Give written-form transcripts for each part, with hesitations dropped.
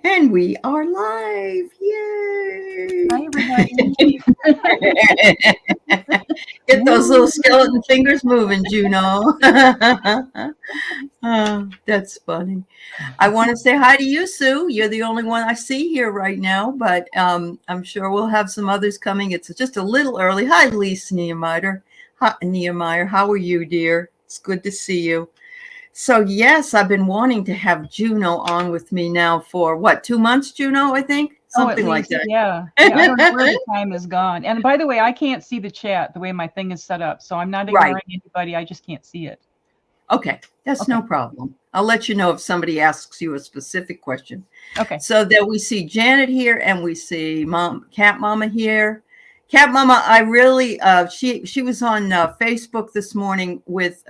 And we are live. Yay. Hi, everybody. Get those little skeleton fingers moving, Juno. Oh, that's funny. I want to say hi to you, Sue. You're the only one I see here right now, but I'm sure we'll have some others coming. It's just a little early. Hi, Lise Nehemiah. Hi, Nehemiah. How are you, dear? It's good to see you. So, yes, I've been wanting to have Juno on with me now for what, 2 months, Juno, I think? Oh, at Something like least, that. yeah. I don't know where the time is gone. And by the way, I can't see the chat the way my thing is set up, so I'm not Right. ignoring anybody. I just can't see it. Okay, that's no problem. I'll let you know if somebody asks you a specific question. Okay. So that we see Janet here and we see Cat Mama here. Cat Mama, I really, she was on Facebook this morning with,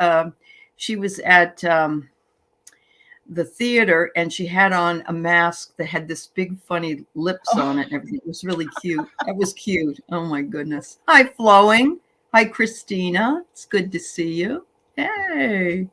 she was at the theater and she had on a mask that had this big funny lips on it and everything. It was really cute. That was cute. Oh my goodness. Hi, Flowing. Hi, Christina. It's good to see you. Hey.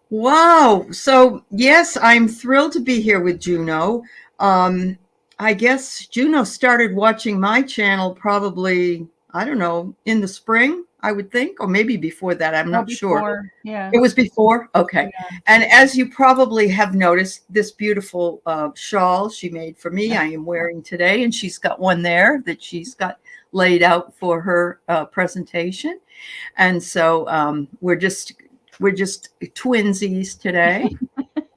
Wow. So, yes, I'm thrilled to be here with Juno. I guess Juno started watching my channel probably, I don't know, in the spring, I would think, or maybe before that. I'm not sure. Yeah. It was before? Okay. Yeah. And as you probably have noticed, this beautiful shawl she made for me, I am wearing today, and she's got one there that she's got laid out for her presentation. And so we're just twinsies today.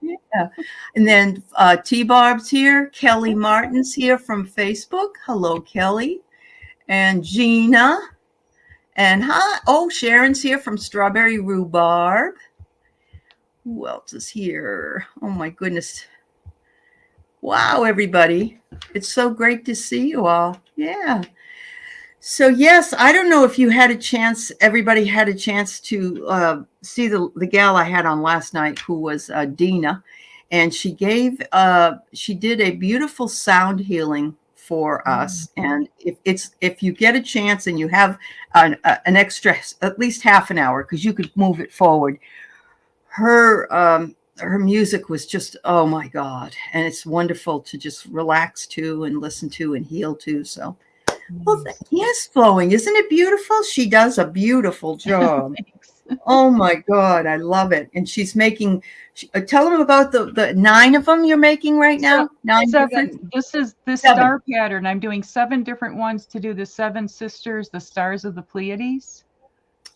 Yeah. And then T-Barb's here. Kelly Martin's here from Facebook. Hello, Kelly. And Gina. And hi. Oh, Sharon's here from Strawberry Rhubarb. Who else is here? Oh, my goodness. Wow, everybody. It's so great to see you all. Yeah. So, yes, I don't know if you had a chance, everybody had a chance to see the gal I had on last night, who was Dina, and she did a beautiful sound healing for us. And if you get a chance and you have an extra, at least half an hour, because you could move it forward, her music was just, oh my God. And it's wonderful to just relax to and listen to and heal to. So. Well, yes, Flowing. Isn't it beautiful? She does a beautiful job. Oh, my God. I love it. And she's making, tell them about the 9 of them you're making right now. 9 7. This is the star pattern. I'm doing 7 different ones to do the 7 sisters, the stars of the Pleiades.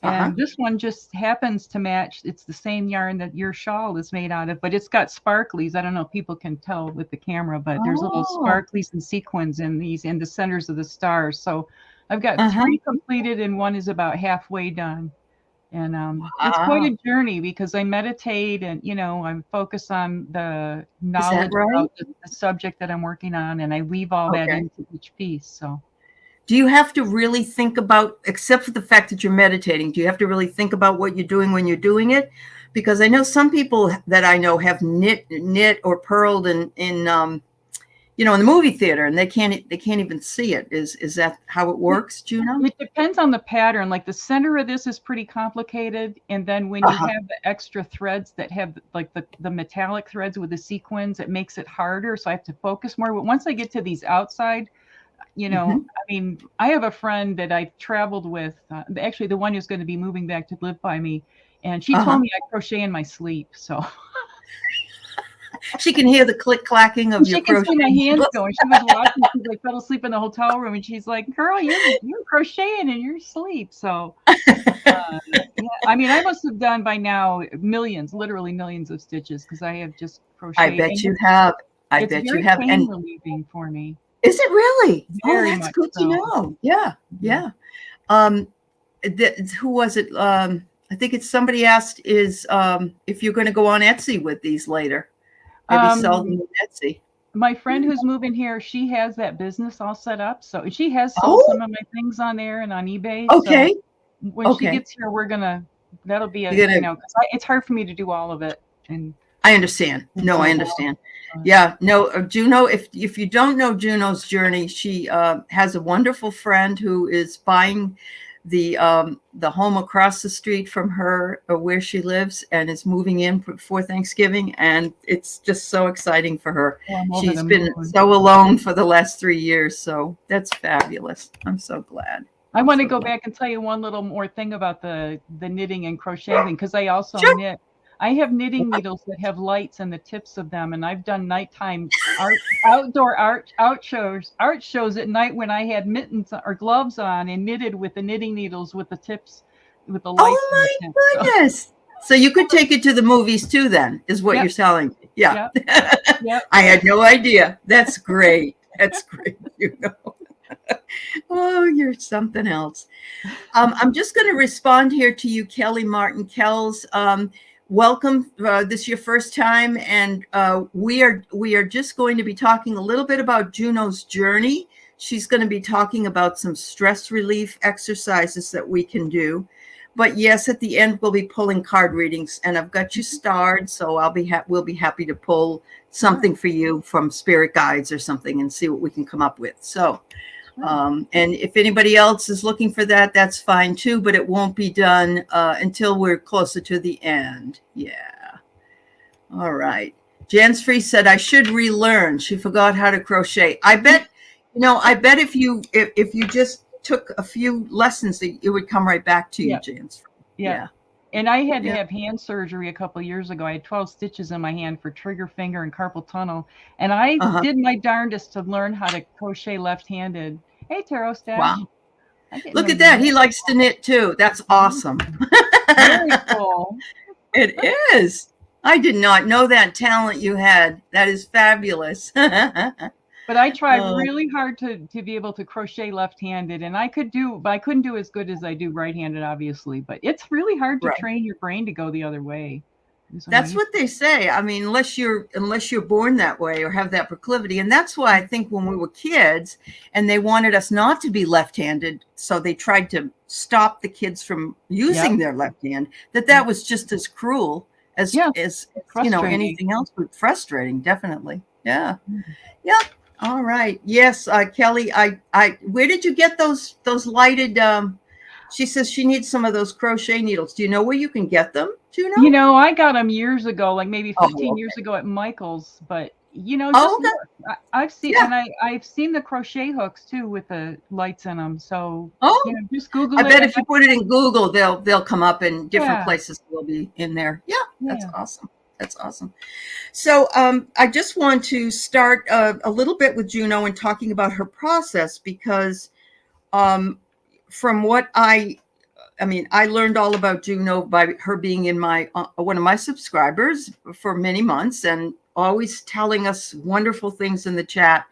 And this one just happens to match. It's the same yarn that your shawl is made out of, but it's got sparklies. I don't know if people can tell with the camera, but there's little sparklies and sequins in the centers of the stars. So I've got 3 completed and 1 is about halfway done. And it's quite a journey because I meditate and, I'm focused on the knowledge about the subject that I'm working on, and I weave all that into each piece. So. Do you have to really think about, except for the fact that you're meditating, do you have to really think about what you're doing when you're doing it? Because I know some people that I know have knit or purled in the movie theater, and they can't even see it. Is that how it works, Juno? It depends on the pattern. Like the center of this is pretty complicated, and then when you have the extra threads that have like the metallic threads with the sequins, it makes it harder. So I have to focus more. But once I get to these outside, I mean, I have a friend that I traveled with, actually the one who's going to be moving back to live by me. And she told me I crochet in my sleep. So she can hear the click clacking of your crochet. She can see my hands going. She was watching, she like fell asleep in the hotel room. And she's like, girl, you're crocheting in your sleep. So, I mean, I must have done by now literally millions of stitches because I have just crocheted. I bet you have. It's very pain relieving for me. Is it really? Very that's good to know. Yeah, yeah. Who was it? I think it's somebody asked if you're going to go on Etsy with these later. Maybe sell them on Etsy. My friend who's moving here, she has that business all set up. So she has sold some of my things on there and on eBay. Okay. So when she gets here, that'll be because it's hard for me to do all of it. And I understand. No, I understand. Yeah, no, Juno, if you don't know Juno's journey, she has a wonderful friend who is buying the home across the street from her, where she lives, and is moving in for Thanksgiving, and it's just so exciting for her. Oh, I'm over She's the been moon. so alone for the last 3 years, so that's fabulous. I'm so glad. I want to go back and tell you one little more thing about the knitting and crocheting, because I also knit. I have knitting needles that have lights in the tips of them, and I've done nighttime outdoor art shows at night when I had mittens or gloves on and knitted with the knitting needles with the tips, with the lights. Oh my goodness! So you could take it to the movies too, then, is what you're telling me. Yeah. Yep. I had no idea. That's great. That's great. You know. Oh, you're something else. I'm just going to respond here to you, Kelly Martin Kells. Welcome. This is your first time, and we are just going to be talking a little bit about Juno's journey. She's going to be talking about some stress relief exercises that we can do. But yes, at the end we'll be pulling card readings, and I've got you starred, so we'll be happy to pull something for you from spirit guides or something and see what we can come up with. So. And if anybody else is looking for that, that's fine too, but it won't be done until we're closer to the end. Yeah. All right. Jan's Free said, I should relearn. She forgot how to crochet. I bet if you just took a few lessons, it would come right back to you, Jan's. Yeah. And I had to have hand surgery a couple of years ago. I had 12 stitches in my hand for trigger finger and carpal tunnel. And I did my darndest to learn how to crochet left-handed. Hey, Tarot Stash. Wow. Look at that. He likes to knit too. That's awesome. Very cool. It is. I did not know that talent you had. That is fabulous. But I tried really hard to be able to crochet left-handed, and I couldn't do as good as I do right-handed, obviously. But it's really hard to train your brain to go the other way. That's what they say. I mean, unless you're born that way or have that proclivity. And that's why I think when we were kids and they wanted us not to be left-handed, so they tried to stop the kids from using their left hand, that was just as cruel as anything else, but frustrating, definitely. Yeah. Yeah. All right. Yes, Kelly, I where did you get those lighted she says she needs some of those crochet needles. Do you know where you can get them? Do you know? I got them years ago, like maybe 15 years ago at Michael's, but I've seen I've seen the crochet hooks too with the lights in them. So just Google it. I bet if you put it in Google, they'll come up in different places. Will be in there. Yeah, that's awesome. That's awesome. So I just want to start a little bit with Juno and talking about her process, because from what I learned all about Juno by her being in my one of my subscribers for many months and always telling us wonderful things in the chat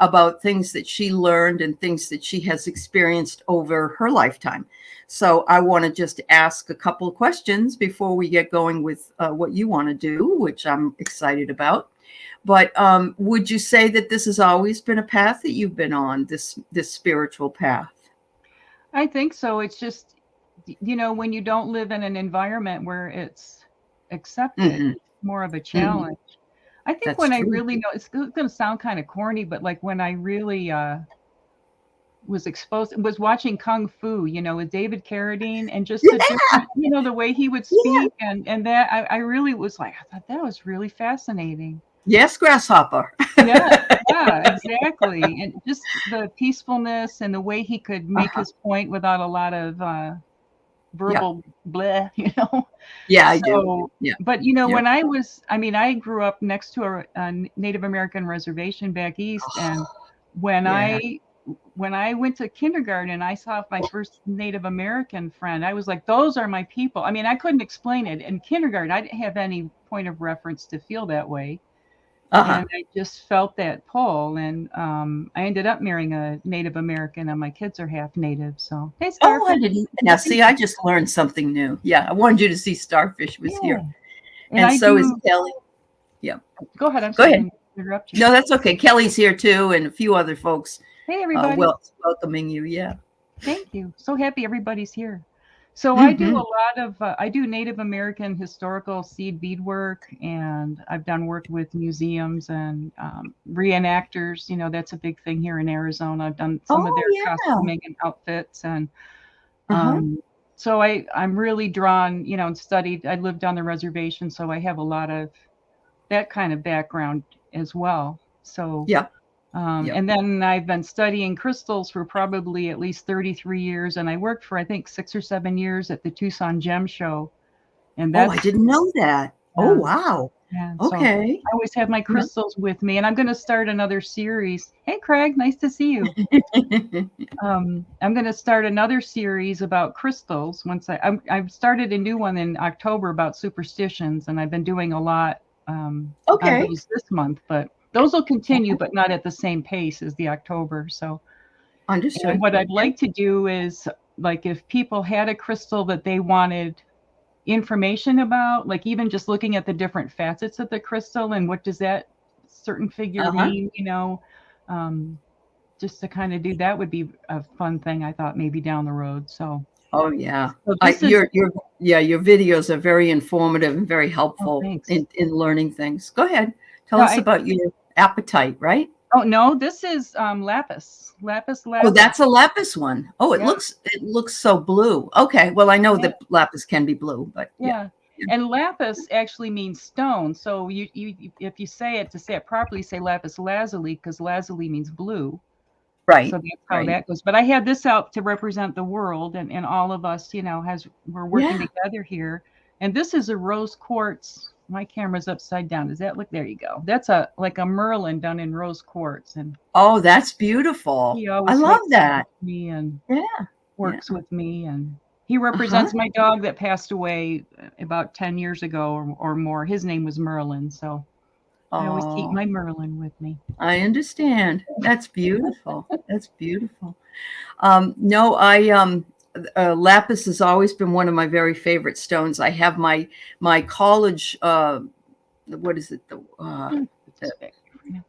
about things that she learned and things that she has experienced over her lifetime. So I want to just ask a couple of questions before we get going with what you want to do, which I'm excited about. But would you say that this has always been a path that you've been on, this spiritual path? I think so. It's just, when you don't live in an environment where it's accepted, it's more of a challenge. I think that's when true. I really know, it's going to sound kind of corny, but like when I really was watching Kung Fu, with David Carradine, and just the different, the way he would speak and that I really was like, I thought that was really fascinating. Yes, grasshopper. Yeah, exactly. And just the peacefulness and the way he could make his point without a lot of verbal bleh, Yeah, I do. Yeah. But, when I grew up next to a Native American reservation back east. And when I went to kindergarten and I saw my first Native American friend, I was like, those are my people. I mean, I couldn't explain it. In kindergarten, I didn't have any point of reference to feel that way. And I just felt that pull, and I ended up marrying a Native American, and my kids are half Native. So, hey, Starfish. I didn't. Now, see, I just learned something new. Yeah, I wanted you to see Starfish was here, and so is Kelly. Yeah, go ahead. Go ahead. Interrupt you. No, that's okay. Kelly's here too, and a few other folks. Hey, everybody. Welcoming you. Yeah. Thank you. So happy everybody's here. So I do a lot of, I do Native American historical seed beadwork, and I've done work with museums and reenactors. That's a big thing here in Arizona. I've done some of their costuming and outfits, and So I'm really drawn, and studied. I lived on the reservation, so I have a lot of that kind of background as well. So Yeah. and then I've been studying crystals for probably at least 33 years, and I worked for I think 6 or 7 years at the Tucson Gem Show, and Oh, I that's didn't know that. Oh, wow. yeah. So Okay. I always have my crystals with me, and I'm going to start another series. Hey, Craig, nice to see you. I'm going to start another series about crystals. I've started a new one in October about superstitions, and I've been doing a lot on those this month. But those will continue, but not at the same pace as the October. So, Understood. and what I'd like to do is, like, if people had a crystal that they wanted information about, like even just looking at the different facets of the crystal and what does that certain figure mean, just to kind of do that would be a fun thing, I thought, maybe down the road. So oh yeah, this is your videos are very informative and very helpful in learning things. Go ahead, tell us about your appetite, right? Oh no, this is lapis lapis. Oh, that's a lapis one. Oh, it looks so blue. Okay, well, I know that lapis can be blue, but yeah. And lapis actually means stone. So you if you say it properly, say lapis lazuli, because lazuli means blue. Right. So that's how that goes. But I had this out to represent the world, and all of us, we're working together here. And this is a rose quartz. My camera's upside down. Does that look? There you go. That's like a Merlin done in rose quartz. And oh, that's beautiful. I love that. Me and works with me, and he represents my dog that passed away about 10 years ago or more. His name was Merlin, so I always keep my Merlin with me. I understand. That's beautiful. That's beautiful. No, I lapis has always been one of my very favorite stones. I have my college what is it? The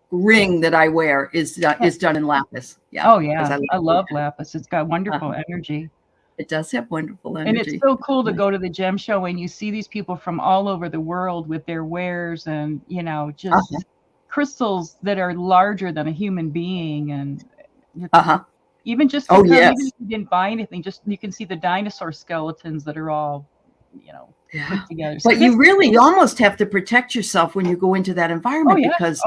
ring that I wear is done in lapis. Yeah. Oh yeah. I love lapis. It's got wonderful energy. It does have wonderful energy. And it's so cool to go to the gem show and you see these people from all over the world with their wares and, just crystals that are larger than a human being. And even just even if you didn't buy anything, just you can see the dinosaur skeletons that are all, put together. So but you really almost have to protect yourself when you go into that environment because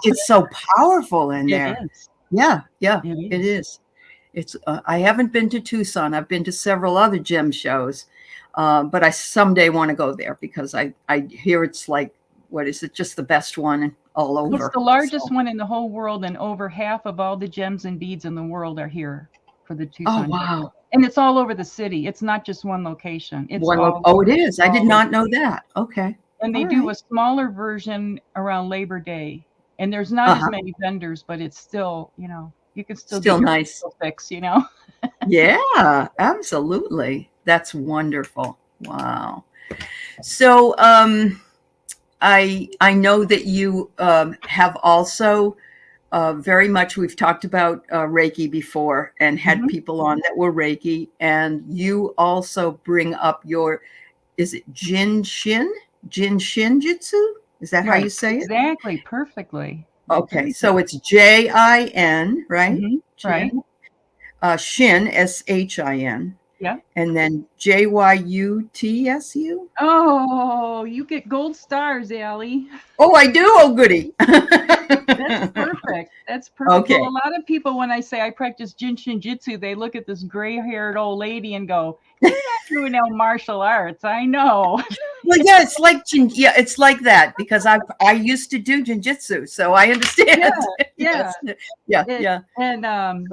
it's so powerful in there. It is. Yeah, it is. It's I haven't been to Tucson. I've been to several other gem shows, but I someday want to go there because I hear it's like, what is it? Just the best one all over. It's the largest one in the whole world, and over half of all the gems and beads in the world are here for the Tucson. Oh wow! And it's all over the city. It's not just one location. It's it is. I did not know that. Okay. And they do a smaller version around Labor Day, and there's not as many vendors, but it's still, you can still get nice fix, Yeah, absolutely. That's wonderful. Wow. So I know that you have also very much, we've talked about Reiki before and had people on that were Reiki, and you also bring up is it Shin Jyutsu? Is that how you say it? Exactly. Perfectly. Okay, so it's Jin, right? Right. Shin, Shin. Yeah. And then Jyutsu. Oh, you get gold stars, Allie. Oh, I do. Oh, goody. That's perfect. That's perfect. Okay. Well, a lot of people, when I say I practice Jinshin Jyutsu, they look at this gray-haired old lady and go, "You're not doing no martial arts." I know. Well, yeah, it's like that because I used to do Jiu-Jitsu, so I understand. Yeah. And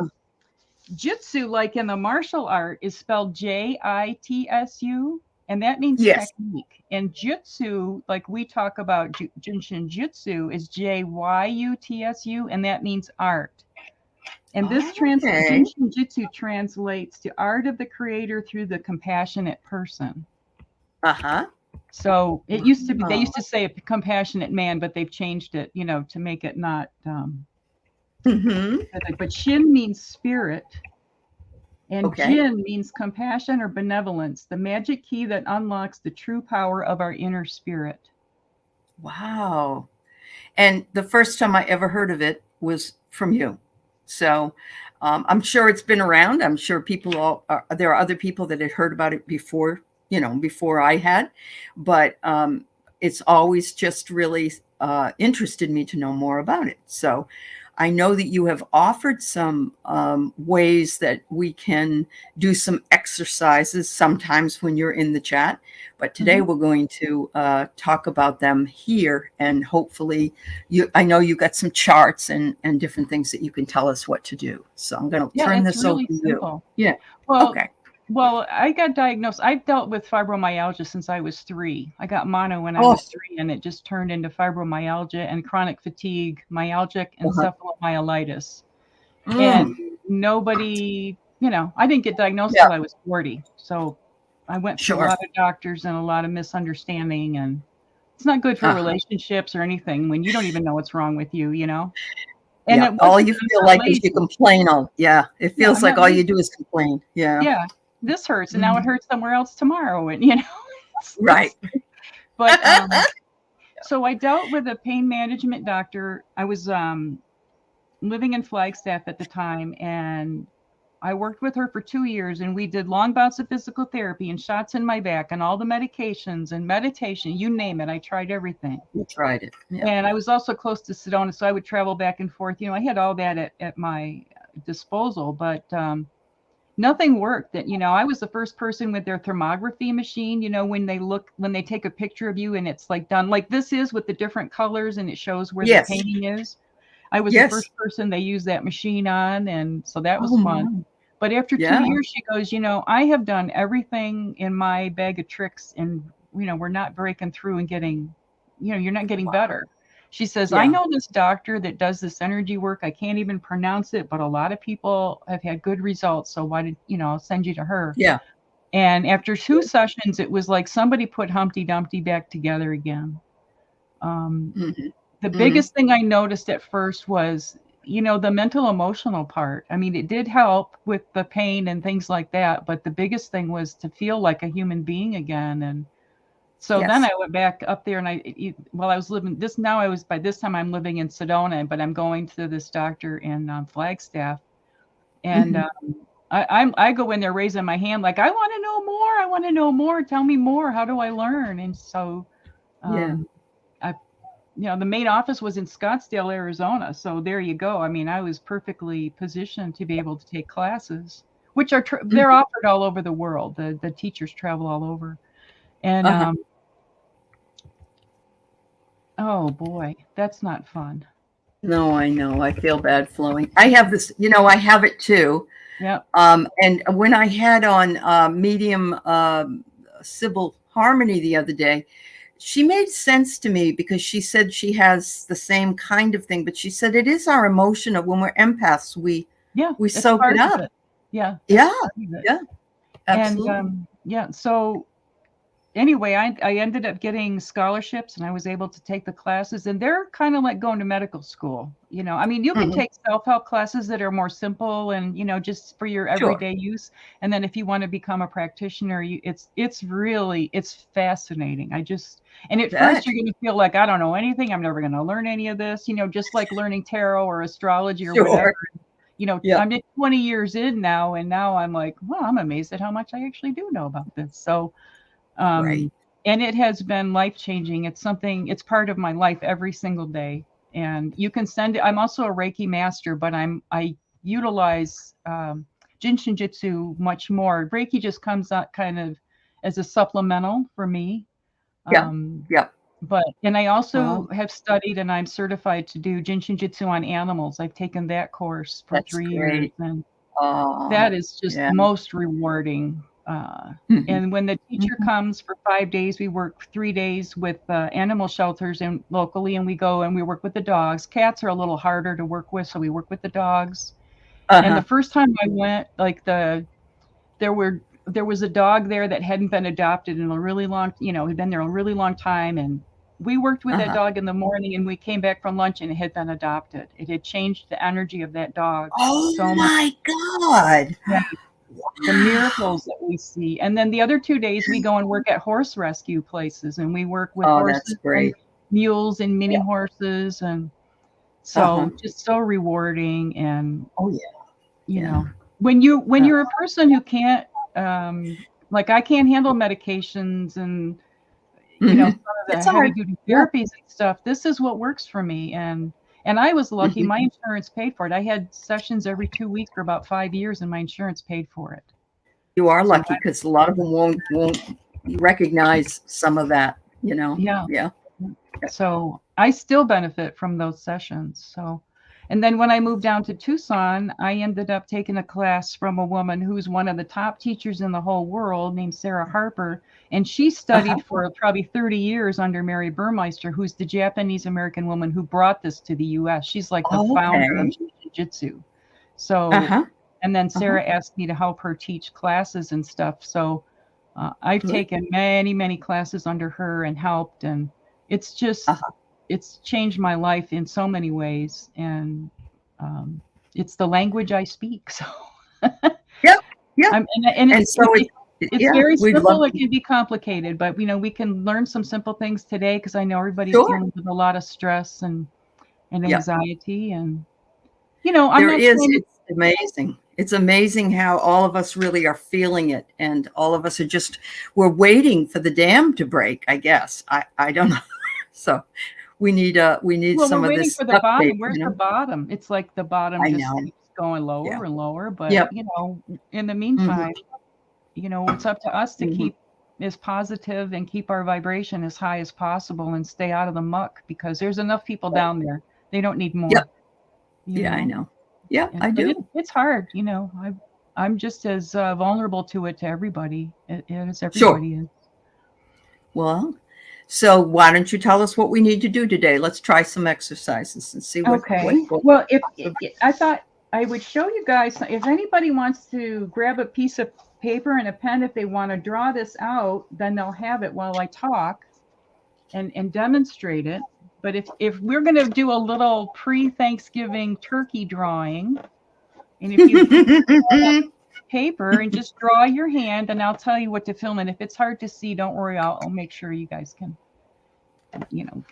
Jyutsu, like in the martial art, is spelled Jitsu, and that means technique. And Jyutsu, like we talk about Jinshin Jyutsu, is Jyutsu, and that means art. And this Jinshin Jyutsu translates to art of the creator through the compassionate person. So it used to be, they used to say a compassionate man, but they've changed it, to make it not. But Shin means spirit, and Jin means compassion or benevolence, the magic key that unlocks the true power of our inner spirit. Wow. And the first time I ever heard of it was from you. So I'm sure it's been around. I'm sure there are other people that had heard about it before, before I had, but it's always just really interested me to know more about it. So I know that you have offered some ways that we can do some exercises sometimes when you're in the chat. But today we're going to talk about them here, and hopefully I know you got some charts and different things that you can tell us what to do. So I'm going to turn this over to you. Yeah. Well, okay. Well, I got diagnosed. I've dealt with fibromyalgia since I was 3. I got mono when I was 3, and it just turned into fibromyalgia and chronic fatigue, myalgic encephalomyelitis. And nobody, I didn't get diagnosed till I was 40. So I went through a lot of doctors and a lot of misunderstanding, and it's not good for relationships or anything when you don't even know what's wrong with you, And all you feel like is you complain. It feels like all you do is complain. Yeah. This hurts, and now it hurts somewhere else tomorrow, and right. But so I dealt with a pain management doctor. I was living in Flagstaff at the time, and I worked with her for 2 years, and we did long bouts of physical therapy and shots in my back and all the medications and meditation, you name it. I tried everything. You tried it. Yeah. And I was also close to Sedona, so I would travel back and forth. I had all that at my disposal, but nothing worked. That I was the first person with their thermography machine, when they take a picture of you and it's like done like this is with the different colors and it shows where the painting is. I was the first person they used that machine on, and so that was fun. But after 2 years, she goes, I have done everything in my bag of tricks, and we're not breaking through and getting, you're not getting better. She says, I know this doctor that does this energy work. I can't even pronounce it, but a lot of people have had good results. So why did, I'll send you to her. Yeah. And after 2 sessions, it was like somebody put Humpty Dumpty back together again. The biggest thing I noticed at first was, the mental emotional part. I mean, it did help with the pain and things like that. But the biggest thing was to feel like a human being again. And so then I went back up there, and by this time I'm living in Sedona, but I'm going to this doctor in Flagstaff, and I go in there raising my hand like, I want to know more. I want to know more. Tell me more. How do I learn? And so, the main office was in Scottsdale, Arizona. So there you go. I mean, I was perfectly positioned to be able to take classes, which are they're offered all over the world. The teachers travel all over, and oh boy, that's not fun. No, I know. I feel bad flowing. I have this, I have it too. Yeah. And when I had on medium Sybil Harmony the other day, she made sense to me because she said she has the same kind of thing, but she said it is our emotion of when we're empaths, we soak it up. Yeah. Yeah. Absolutely. And so anyway, I ended up getting scholarships, and I was able to take the classes, and they're kind of like going to medical school. I mean, you can take self-help classes that are more simple and, just for your everyday use. And then if you want to become a practitioner, it's fascinating. And at first you're going to feel like, I don't know anything. I'm never going to learn any of this, just like learning tarot or astrology or whatever. I'm 20 years in now, and now I'm like, well, I'm amazed at how much I actually do know about this. So, and it has been life-changing. It's part of my life every single day. And you can send it. I'm also a Reiki master, but I utilize Jin Shin Jyutsu much more. Reiki just comes out kind of as a supplemental for me. And I also have studied, and I'm certified to do Jin Shin Jyutsu on animals. I've taken that course for 3 years, and that is just most rewarding. And when the teacher comes for 5 days, we work 3 days with animal shelters and locally, and we go and we work with the dogs. Cats are a little harder to work with, so we work with the dogs. And the first time I went, there was a dog there that hadn't been adopted in a really long, had been there a really long time, and we worked with that dog in the morning, and we came back from lunch, and it had been adopted. It had changed the energy of that dog. Oh my God. Yeah. The miracles that we see. And then the other 2 days we go and work at horse rescue places, and we work with horses and mules and mini horses, and so just so rewarding. And you know, when you're a person who can't, like I can't handle medications and, you know, some of the It's heavy hard. duty Yeah. therapies and stuff, this is what works for me. And I was lucky, Mhm. my insurance paid for it. I had sessions every 2 weeks for about 5 years and my insurance paid for it. You are So lucky because a lot of them won't recognize some of that, you know. yeah. Yeah. So I still benefit from those sessions. So, and then when I moved down to Tucson, I ended up taking a class from a woman who's one of the top teachers in the whole world named Sarah Harper. And she Uh-huh. studied for probably 30 years under Mary Burmeister, who's the Japanese American woman who brought this to the US. She's like the Oh, founder of okay. Jiu-Jitsu. So, Uh-huh. and then Uh-huh. Sarah asked me to help her teach classes and stuff. So I've Good. taken many, many classes under her and helped, and it's just, Uh-huh. it's changed my life in so many ways. And it's the language I speak. So Yeah. Yeah. and And so it's yeah, very we'd simple. love It to. can be complicated, but we can learn some simple things today because I know everybody's Sure. dealing with a lot of stress and Yeah. anxiety. And, I'm There not is. saying, It's amazing. It's amazing how all of us really are feeling it, and all of us are just we're waiting for the dam to break, I guess. I don't know. So we need well, we're some of waiting this for the duct bottom. tape, Where's you the know. bottom? It's like the bottom I just know. keeps going Yeah. lower and lower. But, Yep. in the Hmm. meantime, it's up to us to Hmm. keep as positive and keep our vibration as high as possible and stay out of the muck because there's enough people Right. down there. They don't need more, Yep. Yeah, I know. Yeah, I but do. it's hard, I'm just as vulnerable to it to everybody as Sure. everybody is. Well, so why don't you tell us what we need to do today? Let's try some exercises and see what Okay. Well, if I thought I would show you guys, if anybody wants to grab a piece of paper and a pen, if they want to draw this out, then they'll have it while I talk and demonstrate it. But if we're going to do a little pre-Thanksgiving turkey drawing, and if you paper and just draw your hand, and I'll tell you what to film. And if it's hard to see, don't worry, I'll make sure you guys can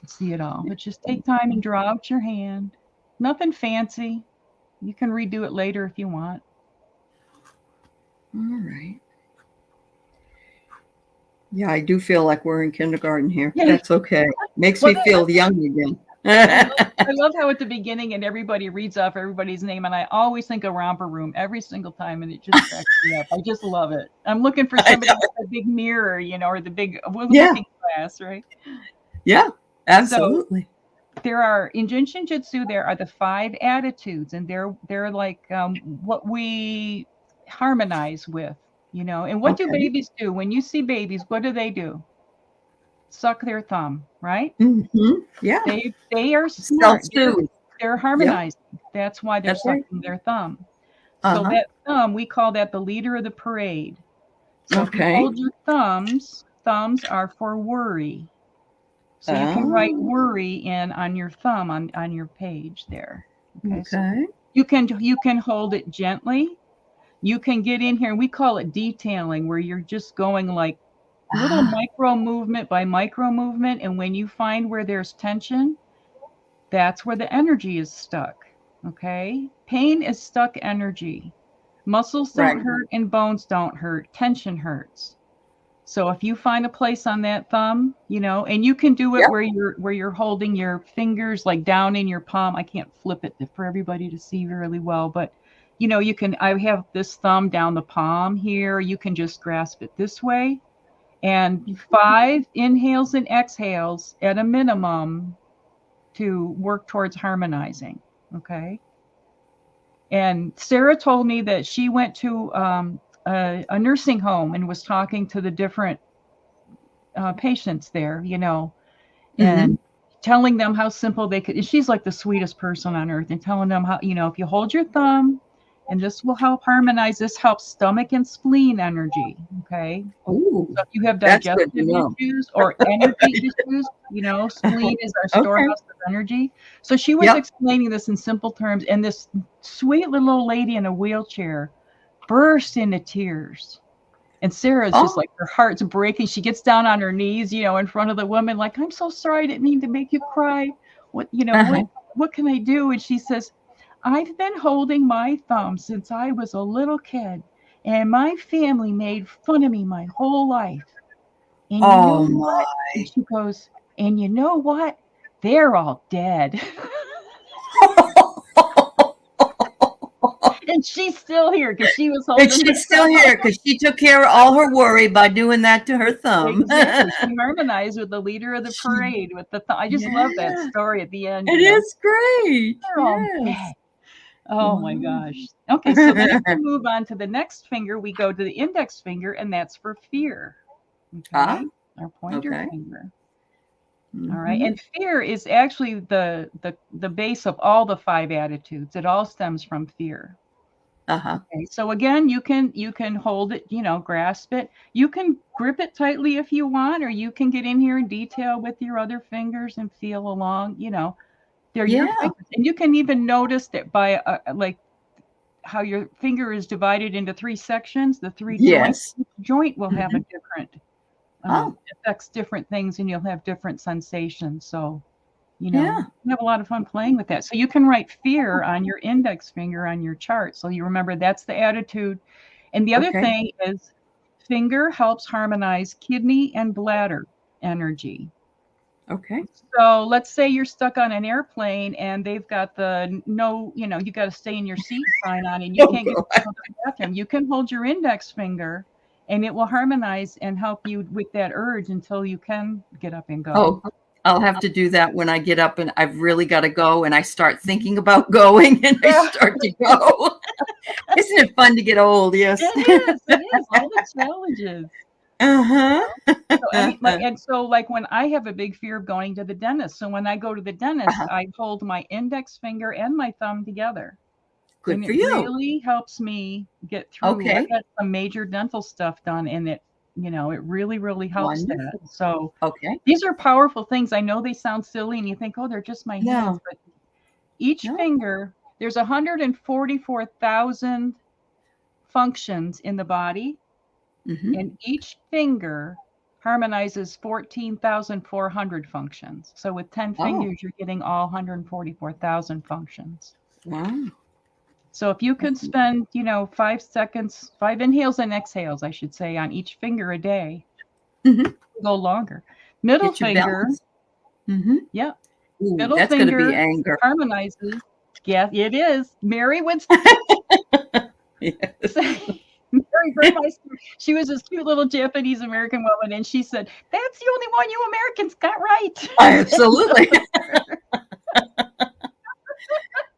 see it all. But just take time and draw out your hand. Nothing fancy. You can redo it later if you want. All right. Yeah, I do feel like we're in kindergarten here. Yeah. That's okay. Makes Well, me feel young again. I love how at the beginning and everybody reads off everybody's name, and I always think of Romper Room every single time, and it just cracks me up. I just love it. I'm looking for somebody with a big mirror, or the big Yeah. looking glass, right? Yeah, So absolutely. there are in Jinshin Jyutsu, there are the 5 attitudes, and they're like what we harmonize with, And what do Okay. babies do? When you see babies, what do? Suck their thumb, right? Mm-hmm. Yeah. They are smart. Self-soothe. They're Yep. harmonizing. That's why they're That's right. sucking their thumb. So Uh-huh. that thumb, we call that the leader of the parade. So if you Okay. hold your thumbs are for worry. So you can write Oh, worry in on your thumb on your page there. Okay. So okay. you can hold it gently. You can get in here, and we call it detailing, where you're just going like little Ah, micro movement by micro movement. And when you find where there's tension, that's where the energy is stuck. Okay. Pain is stuck energy. Muscles don't right. hurt and bones don't hurt. Tension hurts. So if you find a place on that thumb, and you can do it Yep. where you're holding your fingers like down in your palm. I can't flip it for everybody to see really well, but you can, I have this thumb down the palm here. You can just grasp it this way. And 5 inhales and exhales at a minimum to work towards harmonizing. Okay. And Sarah told me that she went to a nursing home and was talking to the different patients there, and telling them how simple they could. And she's like the sweetest person on earth, and telling them how, if you hold your thumb, and this will help harmonize. This helps stomach and spleen energy. Okay. Oh, So if you have that's good digestive to know. issues or energy issues, spleen is our Okay. storehouse of energy. So she was Yep. explaining this in simple terms, and this sweet little old lady in a wheelchair burst into tears. And Sarah's just Oh, like, her heart's breaking. She gets down on her knees, in front of the woman, like, I'm so sorry, I didn't mean to make you cry. What, uh-huh. what can I do? And she says, I've been holding my thumb since I was a little kid, and my family made fun of me my whole life. And you know Oh what? And my. she goes, and you know what? They're all dead. And she's still here because she was And holding her she's still thumb here up. because she took care of all her worry by doing that to her thumb. Exactly. She harmonized with the leader of the She, parade with the thumb. I just love that yeah, story at the end, it you know. is great. They're all Yes. dead. Oh my Wow. gosh. Okay, so then if we move on to the next finger, we go to the index finger, and that's for fear. Ah, Okay, our pointer okay. finger. All right, Mm-hmm. and fear is actually the base of all the 5 attitudes. It all stems from fear. Uh-huh. Okay, so again, you can hold it, grasp it. You can grip it tightly if you want, or you can get in here in detail with your other fingers and feel along. They're your Yeah. fingers, and you can even notice that by like how your finger is divided into 3 sections, the 3 joints. Yes. Each joint will have a Mm-hmm. different Oh, affects different things, and you'll have different sensations. So yeah. you have a lot of fun playing with that. So you can write fear on your index finger on your chart. So you remember that's the attitude. And the other Okay. thing is finger helps harmonize kidney and bladder energy. Okay. So let's say you're stuck on an airplane and they've got the no, you got to stay in your seat sign on and you Oh, can't get to God. the bathroom. You can hold your index finger and it will harmonize and help you with that urge until you can get up and go. Oh, I'll have to do that when I get up and I've really got to go and I start thinking about going and I Yeah. start to go. Isn't it fun to get old? Yes. It is all the challenges. Uh-huh. So when I have a big fear of going to the dentist, so when I go to the dentist, Uh-huh. I hold my index finger and my thumb together, Good and for it you. really helps me get through. I've Okay. got some major dental stuff done, and it really, really helps that. Wonderful. So Okay. these are powerful things. I know they sound silly, and you think, oh, they're just my hands, No, but each no. finger, there's 144,000 functions in the body, Mm-hmm. and each finger harmonizes 14,400 functions. So with 10 Oh, fingers, you're getting all 144,000 functions. wow. So if you could spend, 5 seconds, 5 inhales and exhales, I should say, on each finger a day, Mm-hmm. go longer. Middle Get your finger, balance. Mm-hmm. yeah, Ooh, middle that's going to be finger anger. harmonizes. Yeah, it is. Mary would Yes. say, Mary Burmeister, she was this cute little Japanese American woman, and she said, "That's the only one you Americans got right." Absolutely.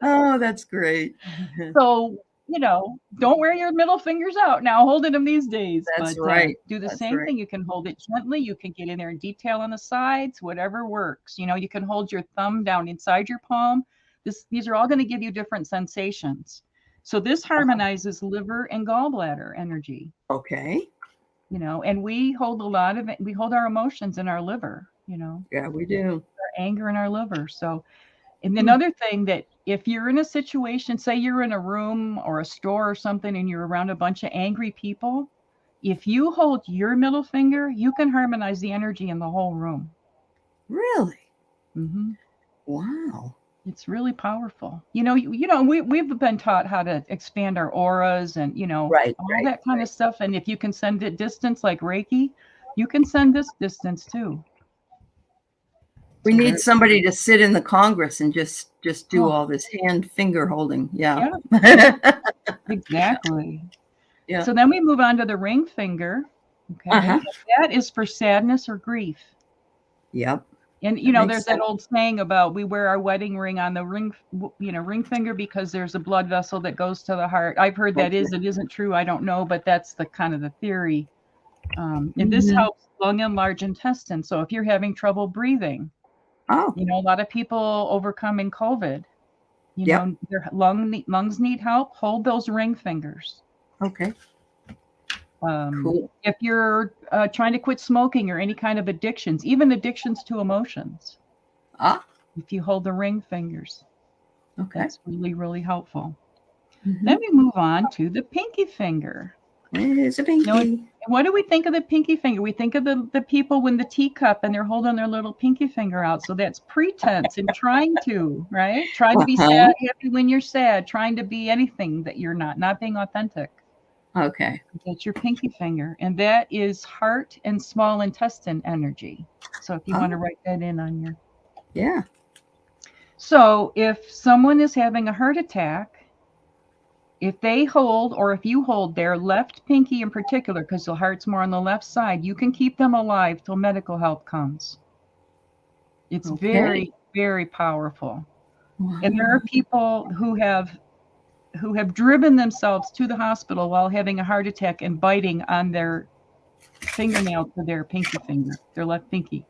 Oh, that's great. So, don't wear your middle fingers out now holding them these days, That's but right. do the That's same right. thing. You can hold it gently. You can get in there in detail on the sides, whatever works. You can hold your thumb down inside your palm. These are all going to give you different sensations. So this harmonizes liver and gallbladder energy, Okay. and we hold we hold our emotions in our liver, Yeah, we do. our anger in our liver. So and Hmm. another thing that if you're in a situation, say you're in a room or a store or something and you're around a bunch of angry people, if you hold your middle finger, you can harmonize the energy in the whole room. Really? hmm Wow. It's really powerful. We've been taught how to expand our auras and Right, all right, that kind of right. stuff. And if you can send it distance like Reiki, you can send this distance too. We So need very somebody to sit in the Congress and just do oh all this hand finger holding. Yeah. yeah, exactly. Yeah. So then we move on to the ring finger. Okay. Uh-huh. And that is for sadness or grief. Yep. And That makes there's that sense. old saying about we wear our wedding ring on the ring finger because there's a blood vessel that goes to the heart. I've heard that Okay. it isn't true. I don't know, but that's the kind of the theory. And this Mm-hmm. helps lung and large intestine. So if you're having trouble breathing, Oh, a lot of people overcoming COVID, yep. their lungs need help. Hold those ring fingers. Okay. Cool. If you're trying to quit smoking or any kind of addictions, even addictions to emotions, Ah, if you hold the ring fingers, okay. that's really, really helpful. Mm-hmm. Then we move on to the pinky finger. It's a pinky. What do we think of the pinky finger? We think of the people with the teacup and they're holding their little pinky finger out. So that's pretense and trying to, right? Trying to be sad, happy when you're sad, trying to be anything that you're not being authentic. Okay. That's your pinky finger. And that is heart and small intestine energy. So if you want to write that in on your. Yeah. So if someone is having a heart attack, if they hold, or if you hold their left pinky in particular, because the heart's more on the left side, you can keep them alive till medical help comes. It's very, very powerful. Wow. And there are people who have driven themselves to the hospital while having a heart attack and biting on their fingernail to their pinky finger, their left pinky.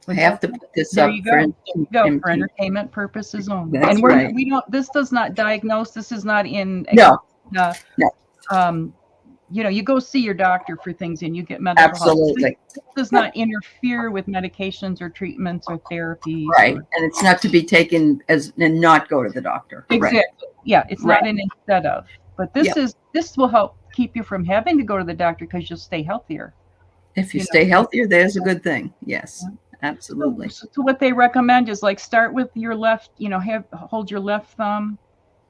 I have to put this there up you go. For entertainment purposes only. That's and right. We don't. This does not diagnose. This is not in. No. You go see your doctor for things and you get medical help. Absolutely. This does not interfere with medications or treatments or therapies. Right. And it's not to be taken as and not go to the doctor. Exactly. Right. Yeah. It's not an instead of. But this will help keep you from having to go to the doctor because you'll stay healthier. If you stay healthier, there's a good thing. Yes. Absolutely. So what they recommend is like start with your left, hold your left thumb,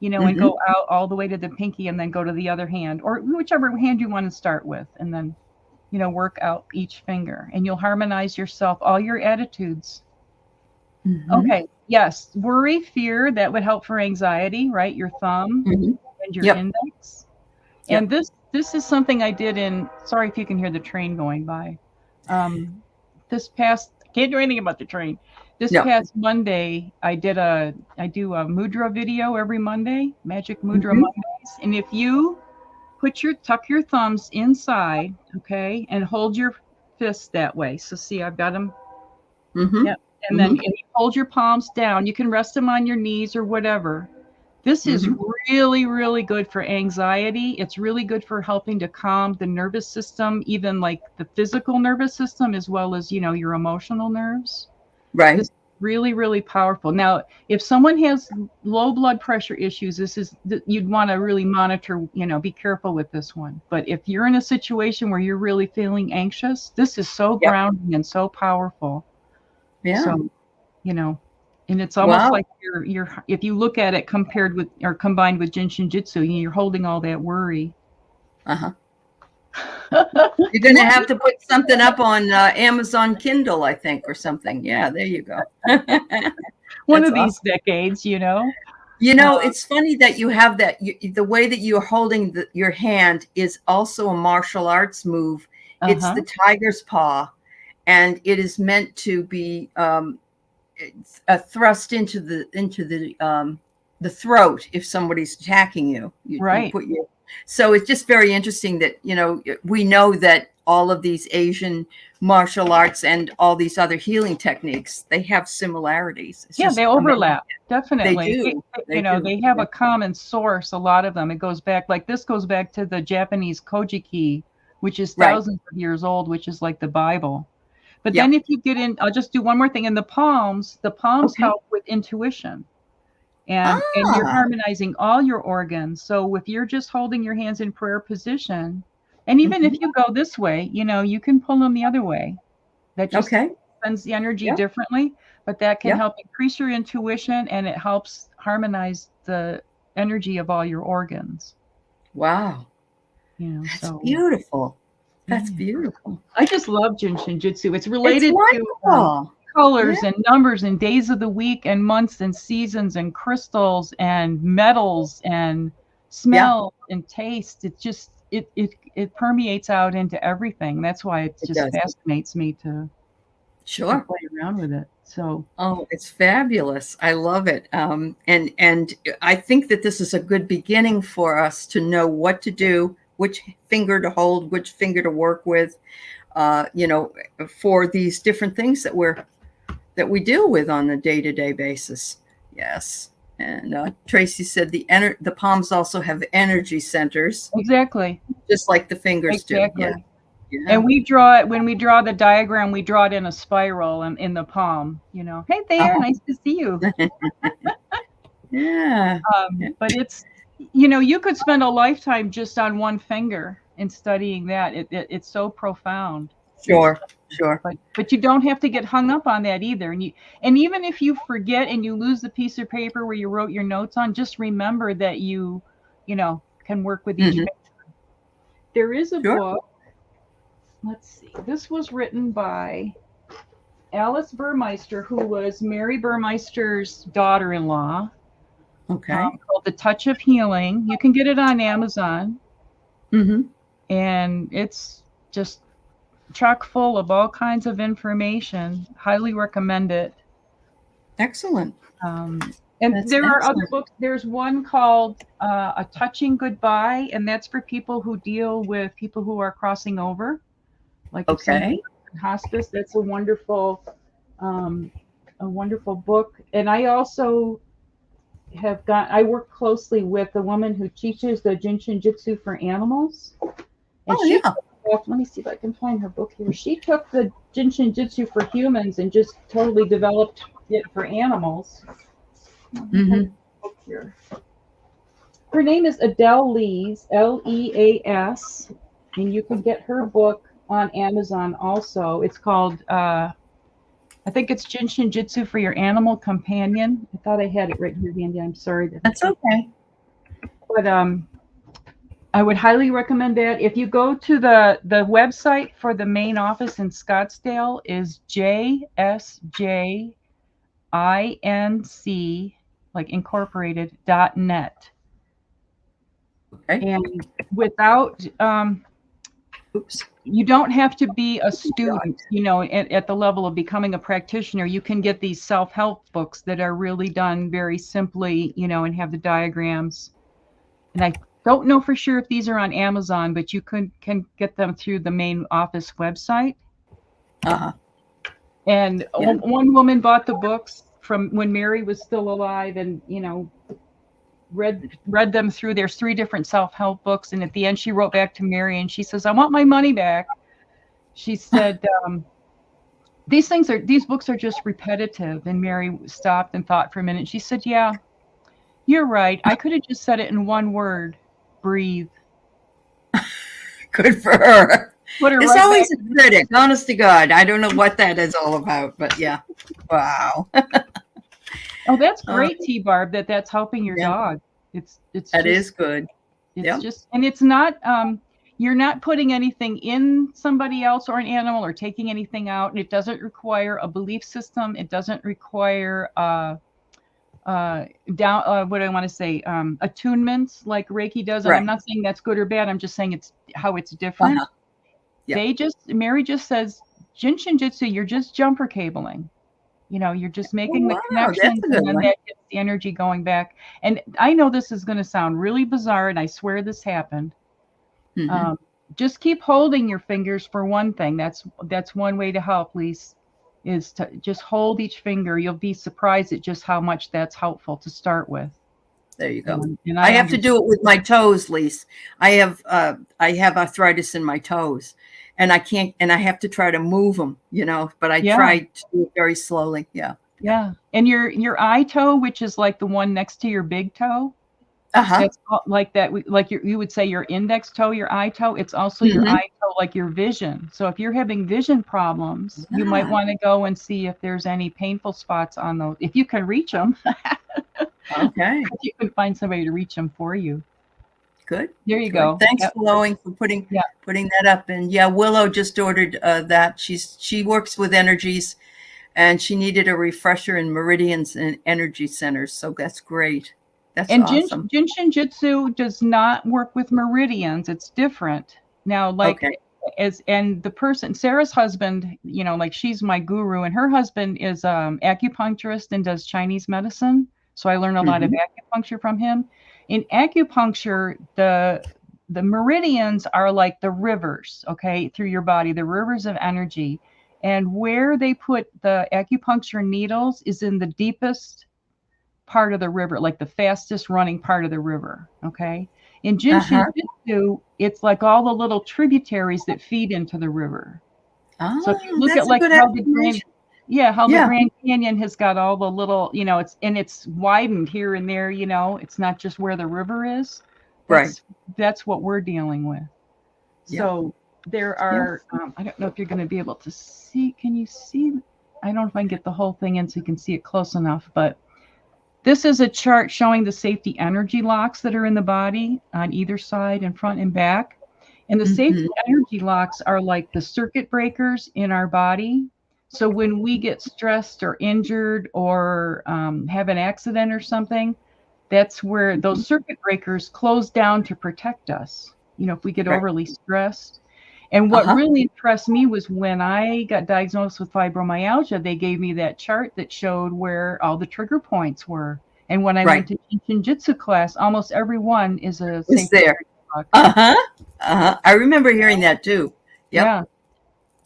and go out all the way to the pinky and then go to the other hand or whichever hand you want to start with. And then, work out each finger and you'll harmonize yourself, all your attitudes. Mm-hmm. Okay. Yes. Worry, fear, that would help for anxiety, right? Your thumb and your index. And this is something I did sorry if you can hear the train going by. Can't do anything about the train. This past Monday, I do a mudra video every Monday, Magic Mudra Mondays. And if you tuck your thumbs inside, okay, and hold your fist that way. So see, I've got them. Yep. And then you hold your palms down. You can rest them on your knees or whatever. This is really, really good for anxiety. It's really good for helping to calm the nervous system, even like the physical nervous system, as well as, your emotional nerves. Right. It's really, really powerful. Now, if someone has low blood pressure issues, you'd want to really monitor, be careful with this one. But if you're in a situation where you're really feeling anxious, this is so grounding and so powerful. Yeah. So, and it's almost like you're if you look at it compared with or combined with Jinshin Jyutsu, you're holding all that worry. You're going to have to put something up on Amazon Kindle, I think, or something. Yeah, there you go. One of these decades, it's funny that you have that. The way that you're holding your hand is also a martial arts move. It's the tiger's paw, and it is meant to be thrust into the throat if somebody's attacking you. You put your. So it's just very interesting that, we know that all of these Asian martial arts and all these other healing techniques, they have similarities. They overlap. Definitely. They do. They have a common source, a lot of them. It goes back, this goes back to the Japanese Kojiki, which is thousands of years old, which is like the Bible. But then if you get in, I'll just do one more thing. In the palms help with intuition. And you're harmonizing all your organs. So if you're just holding your hands in prayer position, and even if you go this way, you can pull them the other way. That just sends the energy differently, but that can help increase your intuition and it helps harmonize the energy of all your organs. Wow. That's beautiful. That's beautiful. I just love Jinshin Jyutsu. It's related to colors and numbers and days of the week and months and seasons and crystals and metals and smell and taste. It just it permeates out into everything. That's why it just fascinates me to play around with it. So it's fabulous. I love it. And I think that this is a good beginning for us to know what to do, which finger to hold, which finger to work with, for these different things that we deal with on a day-to-day basis. Yes. And Tracy said the palms also have energy centers. Exactly. Just like the fingers do. Yeah. And we draw it, when we draw the diagram, we draw it in a spiral and in the palm, Hey there, nice to see you. Yeah. But it's, you could spend a lifetime just on one finger and studying that. It's so profound. Sure. But you don't have to get hung up on that either. And even if you forget and you lose the piece of paper where you wrote your notes on, just remember that you can work with each finger. There is a book. Let's see. This was written by Alice Burmeister, who was Mary Burmeister's daughter-in-law. Okay. Called The Touch of Healing. You can get it on Amazon. And it's just chock full of all kinds of information. Highly recommend it. Excellent. And there are other books. There's one called A Touching Goodbye, and that's for people who deal with people who are crossing over. Like in hospice. That's a wonderful book. And I also I work closely with a woman who teaches the Jinshin Jyutsu for animals. And let me see if I can find her book here. She took the Jinshin Jyutsu for humans and just totally developed it for animals. Her name is Adele Lees, Leas, and you can get her book on Amazon also. It's called I think it's Jinshin Jyutsu for Your Animal Companion. I thought I had it right here, Andy. I'm sorry. That's okay. But I would highly recommend that. If you go to the website for the main office in Scottsdale is JSJINC, like incorporated.net. Okay. And without you don't have to be a student, at the level of becoming a practitioner. You can get these self-help books that are really done very simply, and have the diagrams. And I don't know for sure if these are on Amazon, but you can get them through the main office website. And one woman bought the books from when Mary was still alive, and read them through. There's 3 different self-help books, and at the end she wrote back to Mary and she says, I want my money back. She said, these books are just repetitive. And Mary stopped and thought for a minute. She said, yeah, you're right. I could have just said it in one word: breathe. Good for her. It's always a critic, honest to God. I don't know what that is all about, but yeah. Wow. Oh, that's great, T-Barb, that's helping your dog. That is good. It's just, and it's not, you're not putting anything in somebody else or an animal or taking anything out. And it doesn't require a belief system. It doesn't require, attunements like Reiki does. And I'm not saying that's good or bad. I'm just saying it's how it's different. Mary just says, Jinshin Jyutsu, you're just jumper cabling. You're just making the connections, and then that gets the energy going back. And I know this is going to sound really bizarre, and I swear this happened. Just keep holding your fingers for one thing. That's one way to help, Lise, is to just hold each finger. You'll be surprised at just how much that's helpful to start with. There you go. And I have to do it with my toes, Lise. I have arthritis in my toes. And I can't, and I have to try to move them, but I try to do it very slowly. Yeah. And your eye toe, which is like the one next to your big toe, it's like that. Like you would say your index toe, your eye toe. It's also your eye toe, like your vision. So if you're having vision problems, you might want to go and see if there's any painful spots on those. If you can reach them. Okay. If you can find somebody to reach them for you. Good. There you go. Thanks, Flowing, for putting that up. And Willow just ordered that. She works with energies, and she needed a refresher in meridians and energy centers. So that's great. That's awesome. Jinshin Jyutsu does not work with meridians. It's different. Now, and the person, Sarah's husband, she's my guru, and her husband is acupuncturist and does Chinese medicine. So I learned a lot of acupuncture from him. In acupuncture, the meridians are like the rivers, through your body, the rivers of energy. And where they put the acupuncture needles is in the deepest part of the river, like the fastest running part of the river. In Jinshin Jyutsu, it's like all the little tributaries that feed into the river. So if you look at like how the Yeah, how the Yeah. Grand Canyon has got all the little, it's widened here and there, it's not just where the river is. Right. That's what we're dealing with. Yeah. So there Yeah. are, I don't know if you're going to be able to see. Can you see? I don't know if I can get the whole thing in so you can see it close enough, but this is a chart showing the safety energy locks that are in the body on either side, in front and back. And the safety energy locks are like the circuit breakers in our body. So when we get stressed or injured or have an accident or something, that's where those circuit breakers close down to protect us, if we get overly stressed. And what really impressed me was when I got diagnosed with fibromyalgia, they gave me that chart that showed where all the trigger points were. And when I went to Shin Jyutsu class, almost every one is a safety there. I remember hearing that too. Yep.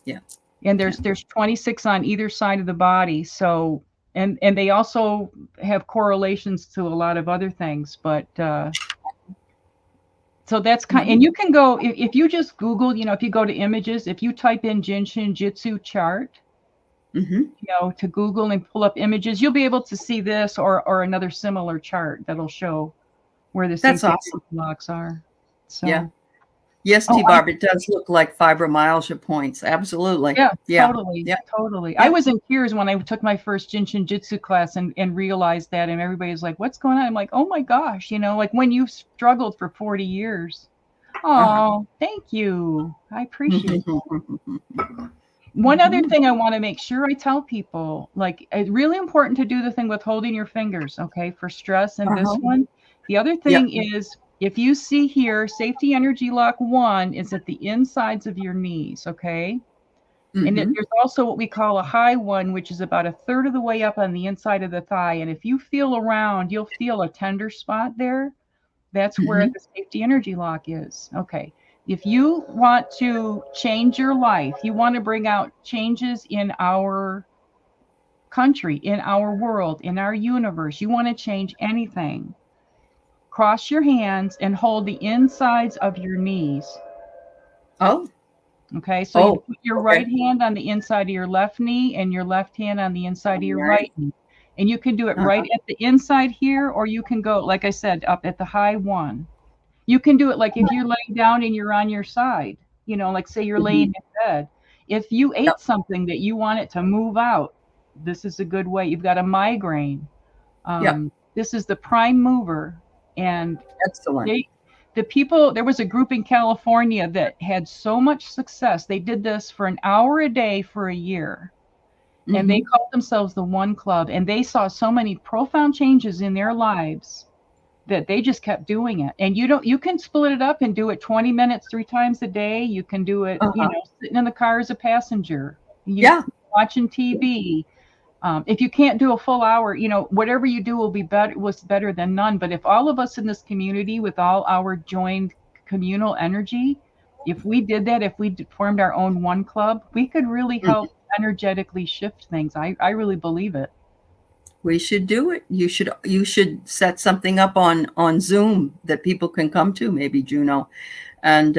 Yeah. And there's 26 on either side of the body. So and they also have correlations to a lot of other things, but so that's and you can go if you just Google, if you go to images, if you type in Shin Jyutsu chart, to Google and pull up images, you'll be able to see this or another similar chart that'll show where the safety locks are. So yeah. Yes, T-Barb, it does look like fibromyalgia points. Absolutely. Yeah. Totally. Yeah. I was in tears when I took my first Shin Jyutsu class and realized that, and everybody's like, what's going on? I'm like, oh my gosh, like when you've struggled for 40 years. Oh, thank you. I appreciate it. One other thing I want to make sure I tell people, like, it's really important to do the thing with holding your fingers, okay, for stress. And this one, the other thing is, if you see here, safety energy lock 1 is at the insides of your knees, okay? And there's also what we call a high one, which is about a third of the way up on the inside of the thigh. And if you feel around, you'll feel a tender spot there. That's where the safety energy lock is. Okay. If you want to change your life, you want to bring out changes in our country, in our world, in our universe, you want to change anything, cross your hands and hold the insides of your knees. Okay, so you put your right hand on the inside of your left knee and your left hand on the inside of your right knee. And you can do it right at the inside here, or you can go, like I said, up at the high one. You can do it like if you're laying down and you're on your side, like say you're laying in bed. If you ate something that you want it to move out, this is a good way. You've got a migraine. This is the prime mover. And excellent. The people, there was a group in California that had so much success. They did this for an hour a day for a year. And they called themselves the One Club. And they saw so many profound changes in their lives that they just kept doing it. And you can split it up and do it 20 minutes 3 times a day. You can do it, sitting in the car as a passenger. Watching TV. If you can't do a full hour, whatever you do will be better, was better than none. But if all of us in this community with all our joined communal energy, if we did that, if we formed our own One Club, we could really help energetically shift things. I really believe it. We should do it. You should set something up on Zoom that people can come to, maybe, Juno. And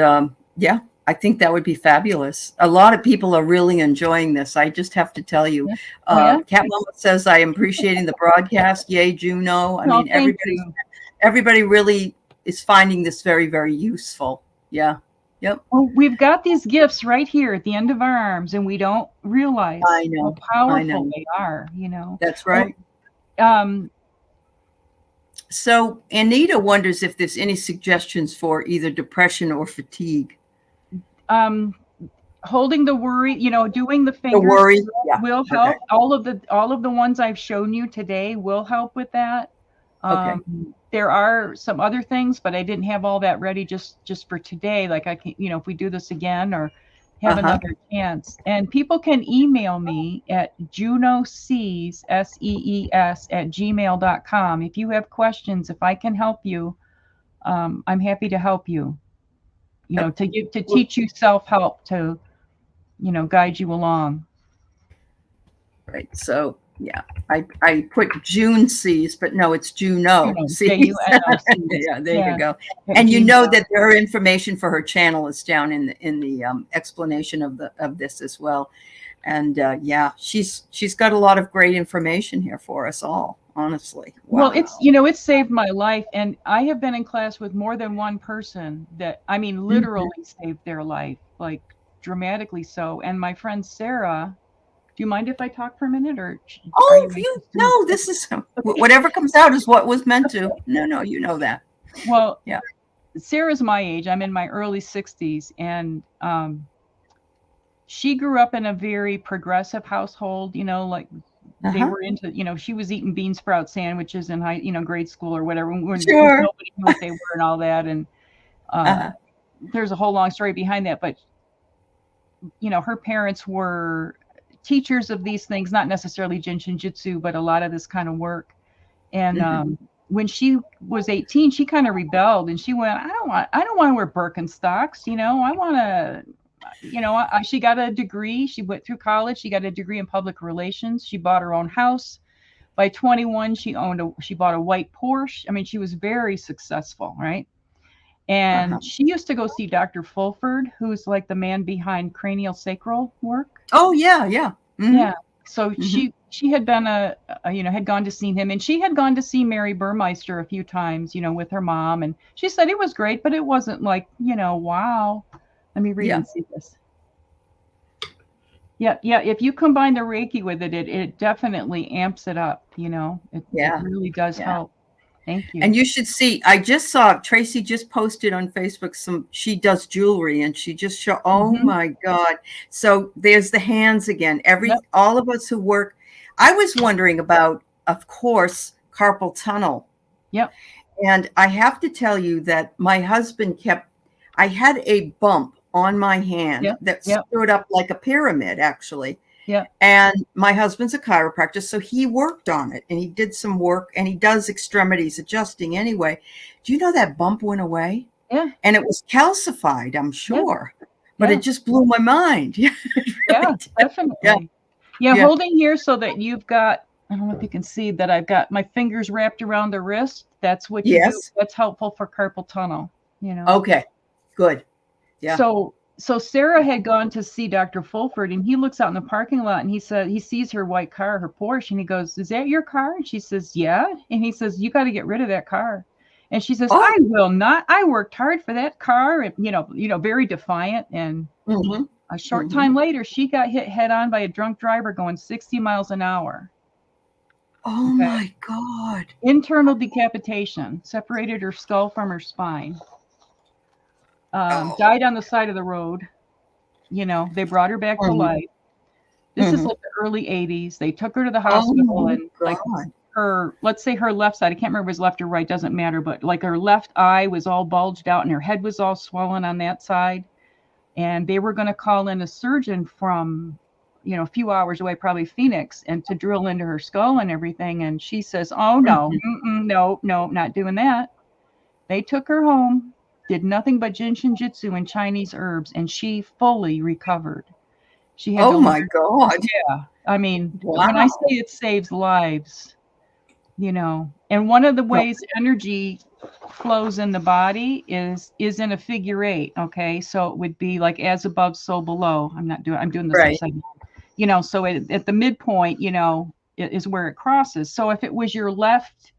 I think that would be fabulous. A lot of people are really enjoying this. I just have to tell you. Cat Mama says, I am appreciating the broadcast. Yay, Juno. I mean, everybody really is finding this very, very useful. Yeah. Yep. Well, we've got these gifts right here at the end of our arms, and we don't realize how powerful they are, That's right. So Anita wonders if there's any suggestions for either depression or fatigue. Holding the worry, doing the fingers will help. All of the ones I've shown you today will help with that. There are some other things, but I didn't have all that ready just for today. Like I can, if we do this again or have another chance. And people can email me at Junosees, SEES @gmail.com. If you have questions, if I can help you, I'm happy to help you. To teach you self-help, to, guide you along. Right. So I put June Sees, but no, it's Juno Sees. Yeah, there you go. And that her information for her channel is down in the explanation of this as well. And yeah, she's got a lot of great information here for us all, honestly. Wow. Well, it's saved my life, and I have been in class with more than one person that, I mean, literally saved their life, like dramatically so. And my friend Sarah, do you mind if I talk for a minute, or are you no, this is whatever comes out is what was meant to. No, you know that. Well, yeah. Sarah's my age. I'm in my early 60s, and she grew up in a very progressive household, like they were into, she was eating bean sprout sandwiches in grade school or whatever, when nobody knew what they were and all that. And there's a whole long story behind that. But, her parents were teachers of these things, not necessarily Jyutsu, but a lot of this kind of work. And when she was 18, she kind of rebelled, and she went, I don't want to wear Birkenstocks. I want to, she got a degree. She went through college. She got a degree in public relations. She bought her own house. By 21, she bought a white Porsche. I mean, she was very successful, right? And she used to go see Dr. Fulford, who's like the man behind cranial sacral work. Oh yeah. Yeah. So she had been had gone to see him, and she had gone to see Mary Burmeister a few times, with her mom. And she said it was great, but it wasn't like, wow. Let me read and see this. Yeah. If you combine the Reiki with it, it definitely amps it up. It really does help. Thank you. And you should see, I just saw Tracy just posted on Facebook she does jewelry, and she just showed, oh my God. So there's the hands again. All of us who work, I was wondering about, of course, carpal tunnel. Yep. And I have to tell you that my husband I had a bump on my hand that stood up like a pyramid, actually. Yeah. And my husband's a chiropractor, so he worked on it, and he did some work, and he does extremities adjusting anyway. Do you know that bump went away? Yeah. And it was calcified, I'm sure. But it just blew my mind. Yeah, definitely. Yeah, holding here so that you've got, I don't know if you can see that I've got my fingers wrapped around the wrist. That's what you do. That's helpful for carpal tunnel, Okay, good. Yeah. So Sarah had gone to see Dr. Fulford, and he looks out in the parking lot, and he said he sees her white car, her Porsche, and he goes, "Is that your car?" And she says, "Yeah." And he says, "You got to get rid of that car." And she says, "I will not. I worked hard for that car." And, very defiant. And a short time later, she got hit head on by a drunk driver going 60 miles an hour. Oh my God. Internal decapitation, separated her skull from her spine. Died on the side of the road. They brought her back to life. This is like the early 80s. They took her to the hospital, and like let's say her left side, I can't remember if it was left or right, doesn't matter, but like her left eye was all bulged out, and her head was all swollen on that side. And they were going to call in a surgeon from, a few hours away, probably Phoenix, and to drill into her skull and everything. And she says, "Oh no, no, not doing that." They took her home. Did nothing but Jinshin Jyutsu and Chinese herbs, and she fully recovered. She had my God. Yeah. I mean, when I say it saves lives, and one of the ways energy flows in the body is in a figure 8. Okay. So it would be like as above, so below. I'm doing this upside down. So at the midpoint, is where it crosses. So if it was your left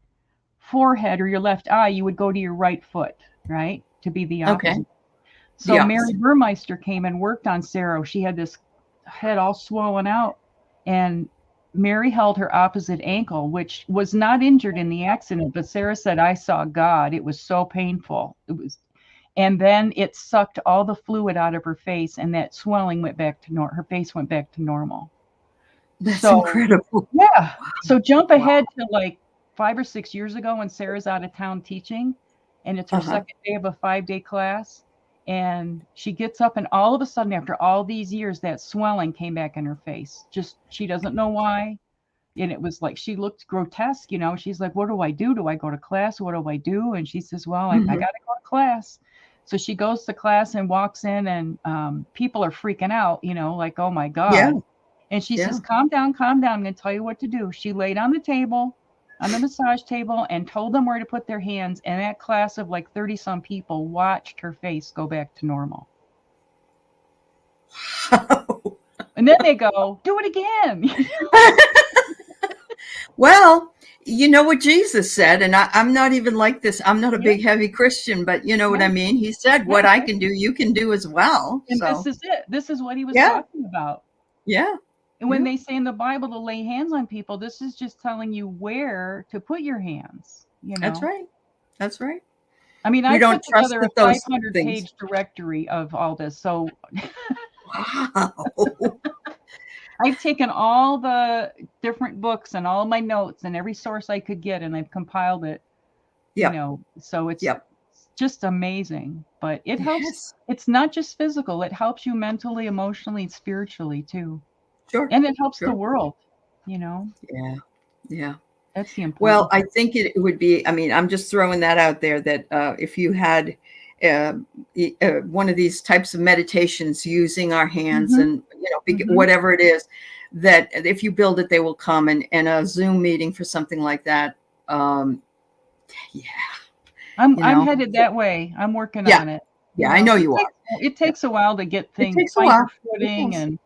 forehead or your left eye, you would go to your right foot, right? To be the opposite. Okay. So Mary Burmeister came and worked on Sarah. She had this head all swollen out, and Mary held her opposite ankle, which was not injured in the accident, but Sarah said, "I saw God. It was so painful." And then it sucked all the fluid out of her face, and that swelling went back to normal. Her face went back to normal. That's incredible. Yeah. So jump ahead to like 5 or 6 years ago when Sarah's out of town teaching, and it's her second day of a 5-day class. And she gets up, and all of a sudden, after all these years, that swelling came back in her face. Just, she doesn't know why. And it was like, she looked grotesque, She's like, "What do I do? Do I go to class? What do I do?" And she says, "Well, I got to go to class." So she goes to class and walks in, and people are freaking out, like, "Oh my God." Yeah. And she says, calm down. I'm going to tell you what to do." She laid on the table, on the massage table, and told them where to put their hands. And that class of like 30 some people watched her face go back to normal. And then they go, do it again. Well, you know what Jesus said, and I'm not even like this. I'm not a big, heavy Christian, but you know what I mean? He said, what I can do, you can do as well. And So, this is it. This is what he was yeah, talking about. yeah. And when they say in the Bible to lay hands on people, this is just telling you where to put your hands, you know? That's right. That's right. I mean, We I don't put trust together a that those 500-page things. directory of all this. So Wow. I've taken all the different books and all my notes and every source I could get, and I've compiled it, you Yep. know, so it's Yep. just amazing. But it helps. Yes. It's not just physical. It helps you mentally, emotionally, and spiritually too. Sure. And it helps the Sure. world, you know. Yeah. Yeah. That's the Well, important I part. think it would be, I mean, I'm just throwing that out there that if you had uh, one of these types of meditations using our hands Mhm. and, Mhm. whatever it is, that if you build it, they will come, and a Zoom meeting for something like that. Um, yeah, you I'm know, headed that way. I'm working yeah, on it. You yeah, I know, know it you are. takes it Yeah. takes a while to get It things, takes a find your while. It footing, does. and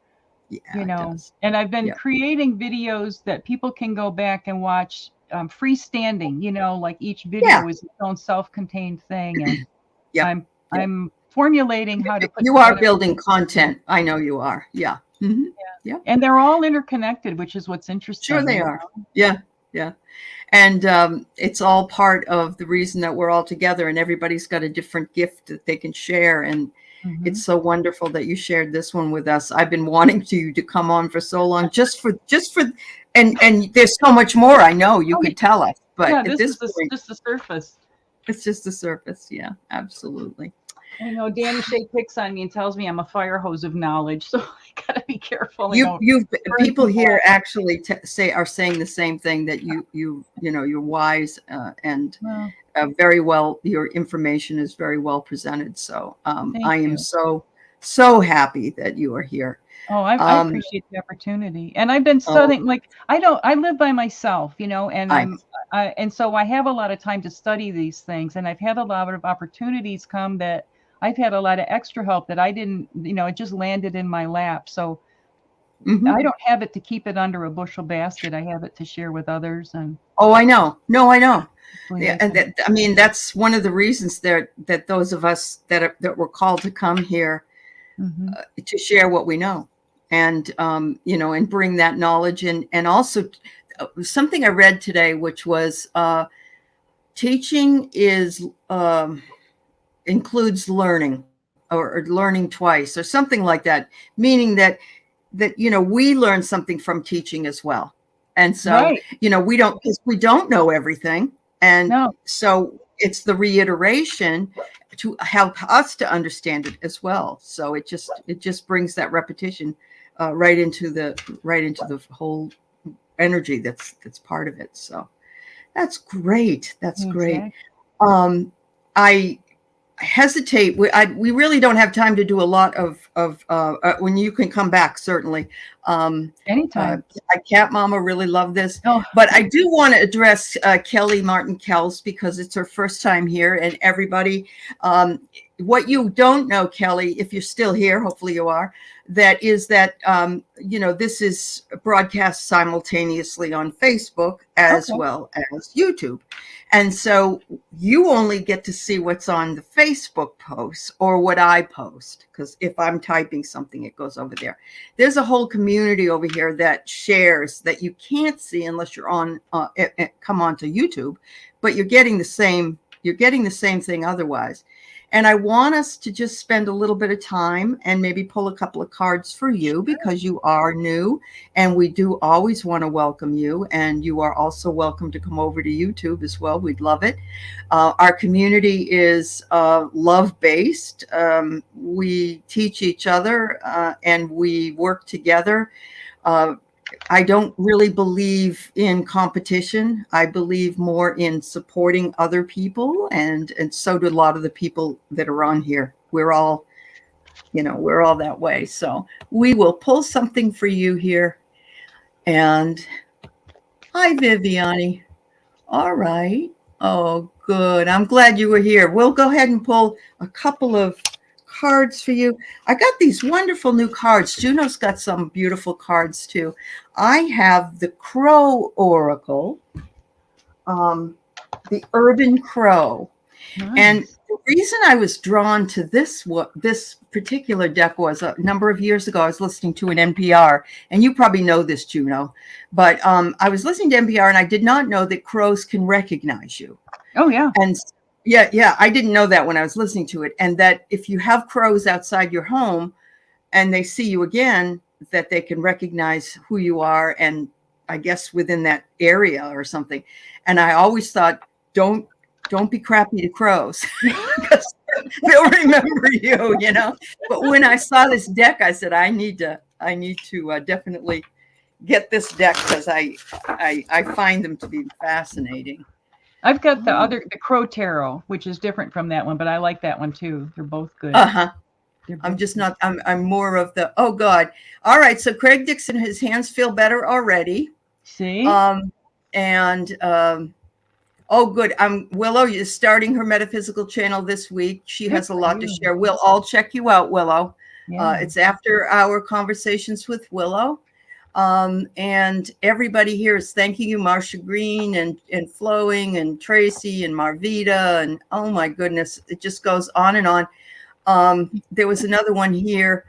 Yeah, you it know, does. and I've been Yeah. creating videos that people can go back and watch freestanding, you know, like each Yeah. video is its own self-contained thing. And Yep. Yep. I'm formulating how to put You are together building videos. content. I know you are. Yeah. Mm-hmm. Yeah. And they're all interconnected, which is what's Sure interesting, they you are. know. Yeah. Yeah. And it's all part of the reason that we're all together, and everybody's got a different gift that they can share. And Hmm. it's so wonderful that you shared this one with us. I've been wanting to come on for so long, just for, and there's so much more I know you Oh, could tell us, but yeah, at this this is point, just the surface. it's just the surface. Yeah, absolutely. I know Danny Shay picks on me and tells me I'm a fire hose of knowledge, so I gotta be careful I don't You've burn people people here out. actually are saying the same thing, that you're wise and Well, very well. Your information is very well presented. So thank I am you. so happy that you are here. Oh, I Um, appreciate the opportunity. And I've been oh, studying, like, I live by myself, you know, and I and so I have a lot of time to study these things, and I've had a lot of opportunities come that I've had a lot of extra help that I didn't, you know, it just landed in my lap. So mhm. I don't have it to keep it under a bushel basket. I have it to share with others, and Oh, I know. No, I know. hopefully Yeah, they and can. I mean, that's one of the reasons that those of us that were called to come here Hmm. to share what we know, and and bring that knowledge in. And also something I read today, which was teaching is includes learning, or learning twice, or something like that, meaning that we learn something from teaching as well. And so Right. we don't know everything, and No. so it's the reiteration to help us to understand it as well. So it just brings that repetition right into the whole energy that's part of it. So that's great. That's great. Exactly. I hesitate. We really don't have time to do a lot of when you can come back, certainly. Um, Anytime. my cat mama really loved this, Oh, but I do want to address Kelly Martin Kells, because it's her first time here, and everybody. What you don't know, Kelly, if you're still here, hopefully you are, that is that this is broadcast simultaneously on Facebook as okay. well as YouTube. And so you only get to see what's on the Facebook posts or what I post, because if I'm typing something, it goes over there. There's a whole community over here that shares that you can't see unless you're on come onto YouTube, but you're getting the same thing otherwise. And I want us to just spend a little bit of time and maybe pull a couple of cards for you, because you are new, and we do always want to welcome you. And you are also welcome to come over to YouTube as well. We'd love it. Our community is love-based. We teach each other and we work together. Uh, I don't really believe in competition. I believe more in supporting other people, and so do a lot of the people that are on here. We're all that way. So we will pull something for you here. And hi, Viviani. All right. Oh, good. I'm glad you were here. We'll go ahead and pull a couple of cards for you. I got these wonderful new cards. Juno's got some beautiful cards too. I have the Crow Oracle, the Urban Crow. Nice. And the reason I was drawn to this particular deck was a number of years ago, I was listening to an NPR, and you probably know this, Juno, but I was listening to NPR and I did not know that crows can recognize you. Oh, yeah. And yeah, I didn't know that when I was listening to it. And that if you have crows outside your home and they see you again, that they can recognize who you are, and I guess within that area or something. And I always thought, don't be crappy to crows because they'll remember you, you know. But when I saw this deck, I said, I need to definitely get this deck because I find them to be fascinating. I've got the Crow Tarot, which is different from that one, but I like that one too. They're both good. I'm more of the, oh God. All right. So Craig Dixon, his hands feel better already. See? Oh, good. Willow is starting her metaphysical channel this week. She has a lot to share. We'll all check you out, Willow. Yeah. It's after our conversations with Willow. And everybody here is thanking you, Marsha Green and Flowing and Tracy and Marvita. And oh my goodness, it just goes on and on. There was another one here.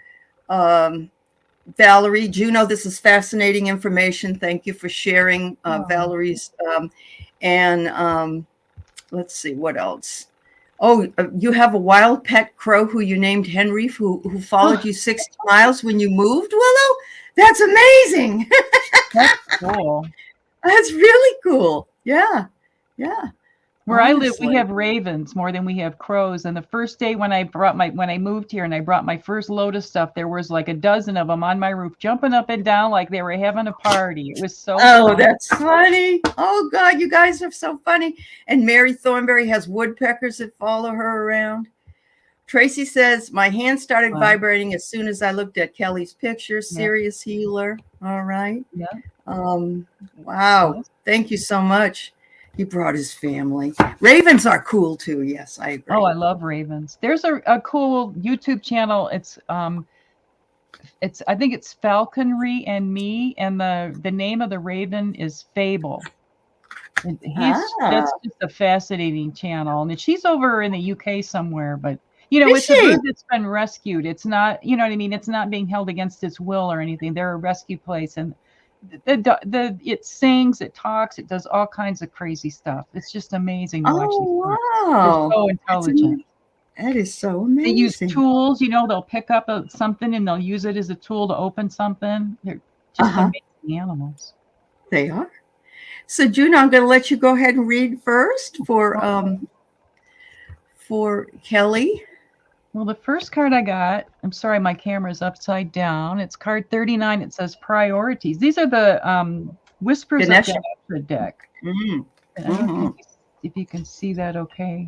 Valerie, Juno, this is fascinating information. Thank you for sharing Valerie's. Let's see, what else? Oh, you have a wild pet crow who you named Henry, who followed you 60 miles when you moved, Willow? That's amazing. That's cool. That's really cool. Yeah. Where I live, we have ravens more than we have crows. And the first day when I moved here and I brought my first load of stuff, there was like a dozen of them on my roof, jumping up and down like they were having a party. It was so fun. That's funny. Oh God, you guys are so funny. And Mary Thornberry has woodpeckers that follow her around. Tracy says, my hand started vibrating as soon as I looked at Kelly's picture. Serious healer. All right. Yeah. Wow. Thank you so much. He brought his family. Ravens are cool too. Yes, I agree. Oh, I love ravens. There's a cool YouTube channel. It's I think it's Falconry and Me, and the name of the raven is Fable. And that's just a fascinating channel. And she's over in the UK somewhere, but you know, it's a bird that's been rescued. It's not, you know what I mean? It's not being held against its will or anything. They're a rescue place, and it sings, it talks, it does all kinds of crazy stuff. It's just amazing to watch these birds. Wow. They're so intelligent. That is so amazing. They use tools, you know, they'll pick up something and they'll use it as a tool to open something. They're just amazing animals. They are. So Juno, I'm going to let you go ahead and read first for Kelly. Well, the first card I got, I'm sorry, my camera's upside down. It's card 39. It says priorities. These are the Whispers of Ganesha deck. I don't know if you can see that okay.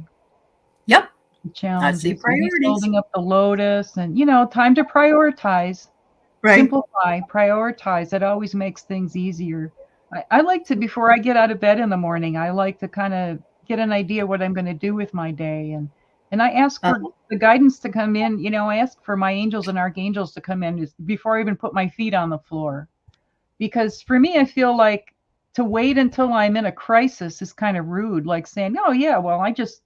Yep. Challenge. I see priorities. He's holding up the lotus, and, you know, time to prioritize. Right. Simplify, prioritize. That always makes things easier. I like to, before I get out of bed in the morning, I like to kind of get an idea what I'm going to do with my day. And I ask for the guidance to come in. You know, I ask for my angels and archangels to come in before I even put my feet on the floor. Because for me, I feel like to wait until I'm in a crisis is kind of rude, like saying, oh, yeah, well, I just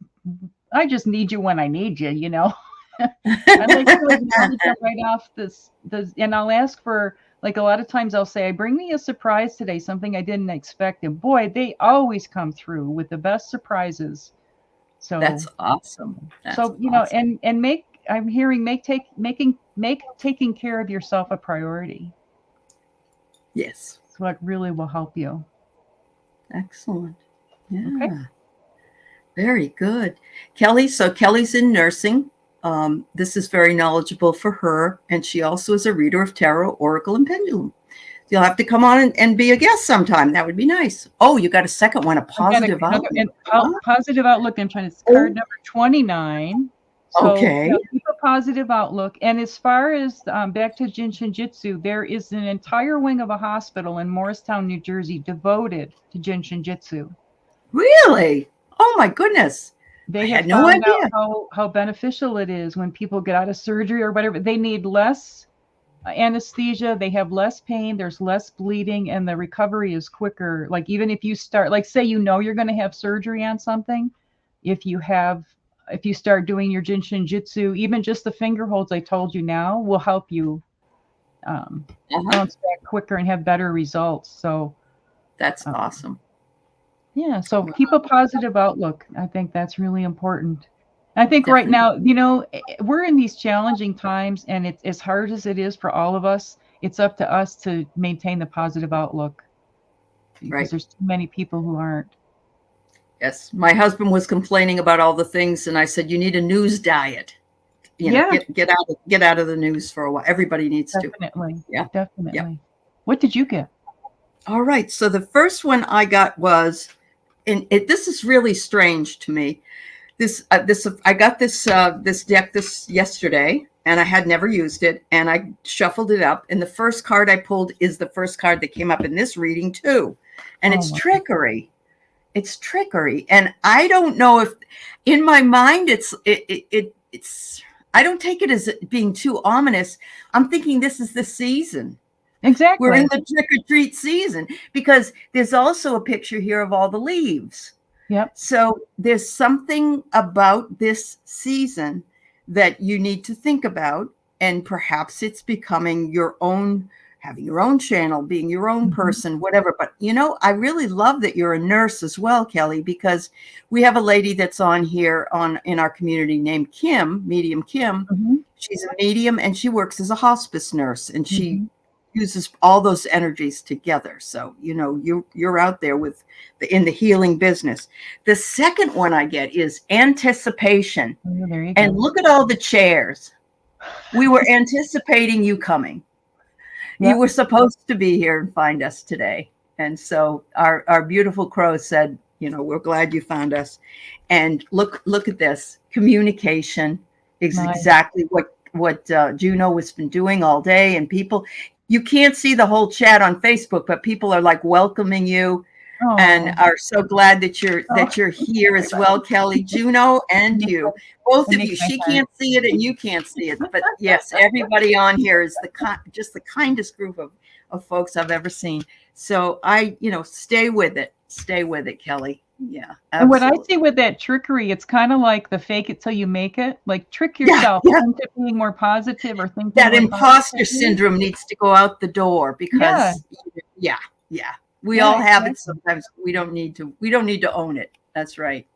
need you when I need you, you know. I like to get right off this, and I'll ask for, like, a lot of times I'll say, bring me a surprise today, something I didn't expect. And boy, they always come through with the best surprises. So that's awesome. You know, and make taking care of yourself a priority. Yes. That's what really will help you. Excellent. Yeah. Okay. Very good. Kelly. So Kelly's in nursing. This is very knowledgeable for her. And she also is a reader of tarot, oracle, and pendulum. You'll have to come on and be a guest sometime. That would be nice. Oh, you got a second one, a positive outlook. Positive outlook. I'm trying to card number 29. So, okay. Keep a positive outlook. And as far as back to Jin Shin Jyutsu, there is an entire wing of a hospital in Morristown, New Jersey, devoted to Jin Shin Jyutsu. Really? Oh my goodness. They had have no found idea. out how beneficial it is when people get out of surgery or whatever. They need less anesthesia, they have less pain, there's less bleeding, and the recovery is quicker. Like even if you start, like say you know you're going to have surgery on something, if you start doing your Jinshin Jyutsu, even just the finger holds I told you now will help you bounce back quicker and have better results. So That's awesome. Yeah, so keep a positive outlook. I think that's really important. I think right now, we're in these challenging times, and it's as hard as it is for all of us. It's up to us to maintain the positive outlook because there's too many people who aren't. Yes, my husband was complaining about all the things, and I said, "You need a news diet. Get out of the news for a while. Everybody needs to." Definitely. Yeah, definitely. Yeah. What did you get? All right. So the first one I got was, this is really strange to me. I got this deck yesterday, and I had never used it, and I shuffled it up, and the first card I pulled is the first card that came up in this reading too, and it's trickery. It's trickery, and I don't know if, in my mind, it's. I don't take it as being too ominous. I'm thinking this is the season. Exactly. We're in the trick or treat season, because there's also a picture here of all the leaves. Yep. So there's something about this season that you need to think about, and perhaps it's becoming your own, having your own channel, being your own person, whatever. But, I really love that you're a nurse as well, Kelly, because we have a lady that's on here in our community named Kim, Medium Kim. She's a medium, and she works as a hospice nurse, and she uses all those energies together. So, you're out there in the healing business. The second one I get is anticipation. Oh, there you and go. Look at all the chairs. We were anticipating you coming. Yep. You were supposed to be here and find us today. And so our beautiful crow said, we're glad you found us. And look at this. Communication is exactly what Juno has been doing all day. And people, you can't see the whole chat on Facebook, but people are like welcoming you and are so glad that you're here as well, Kelly, Juno, and you, both of you. She can't see it and you can't see it, but yes, everybody on here is just the kindest group of folks I've ever seen. So stay with it, Kelly. Yeah. Absolutely. And what I see with that trickery, it's kind of like the fake it till you make it. Like trick yourself into being more positive or thinking that imposter syndrome needs to go out the door, because we all have it sometimes. We don't need to own it. That's right.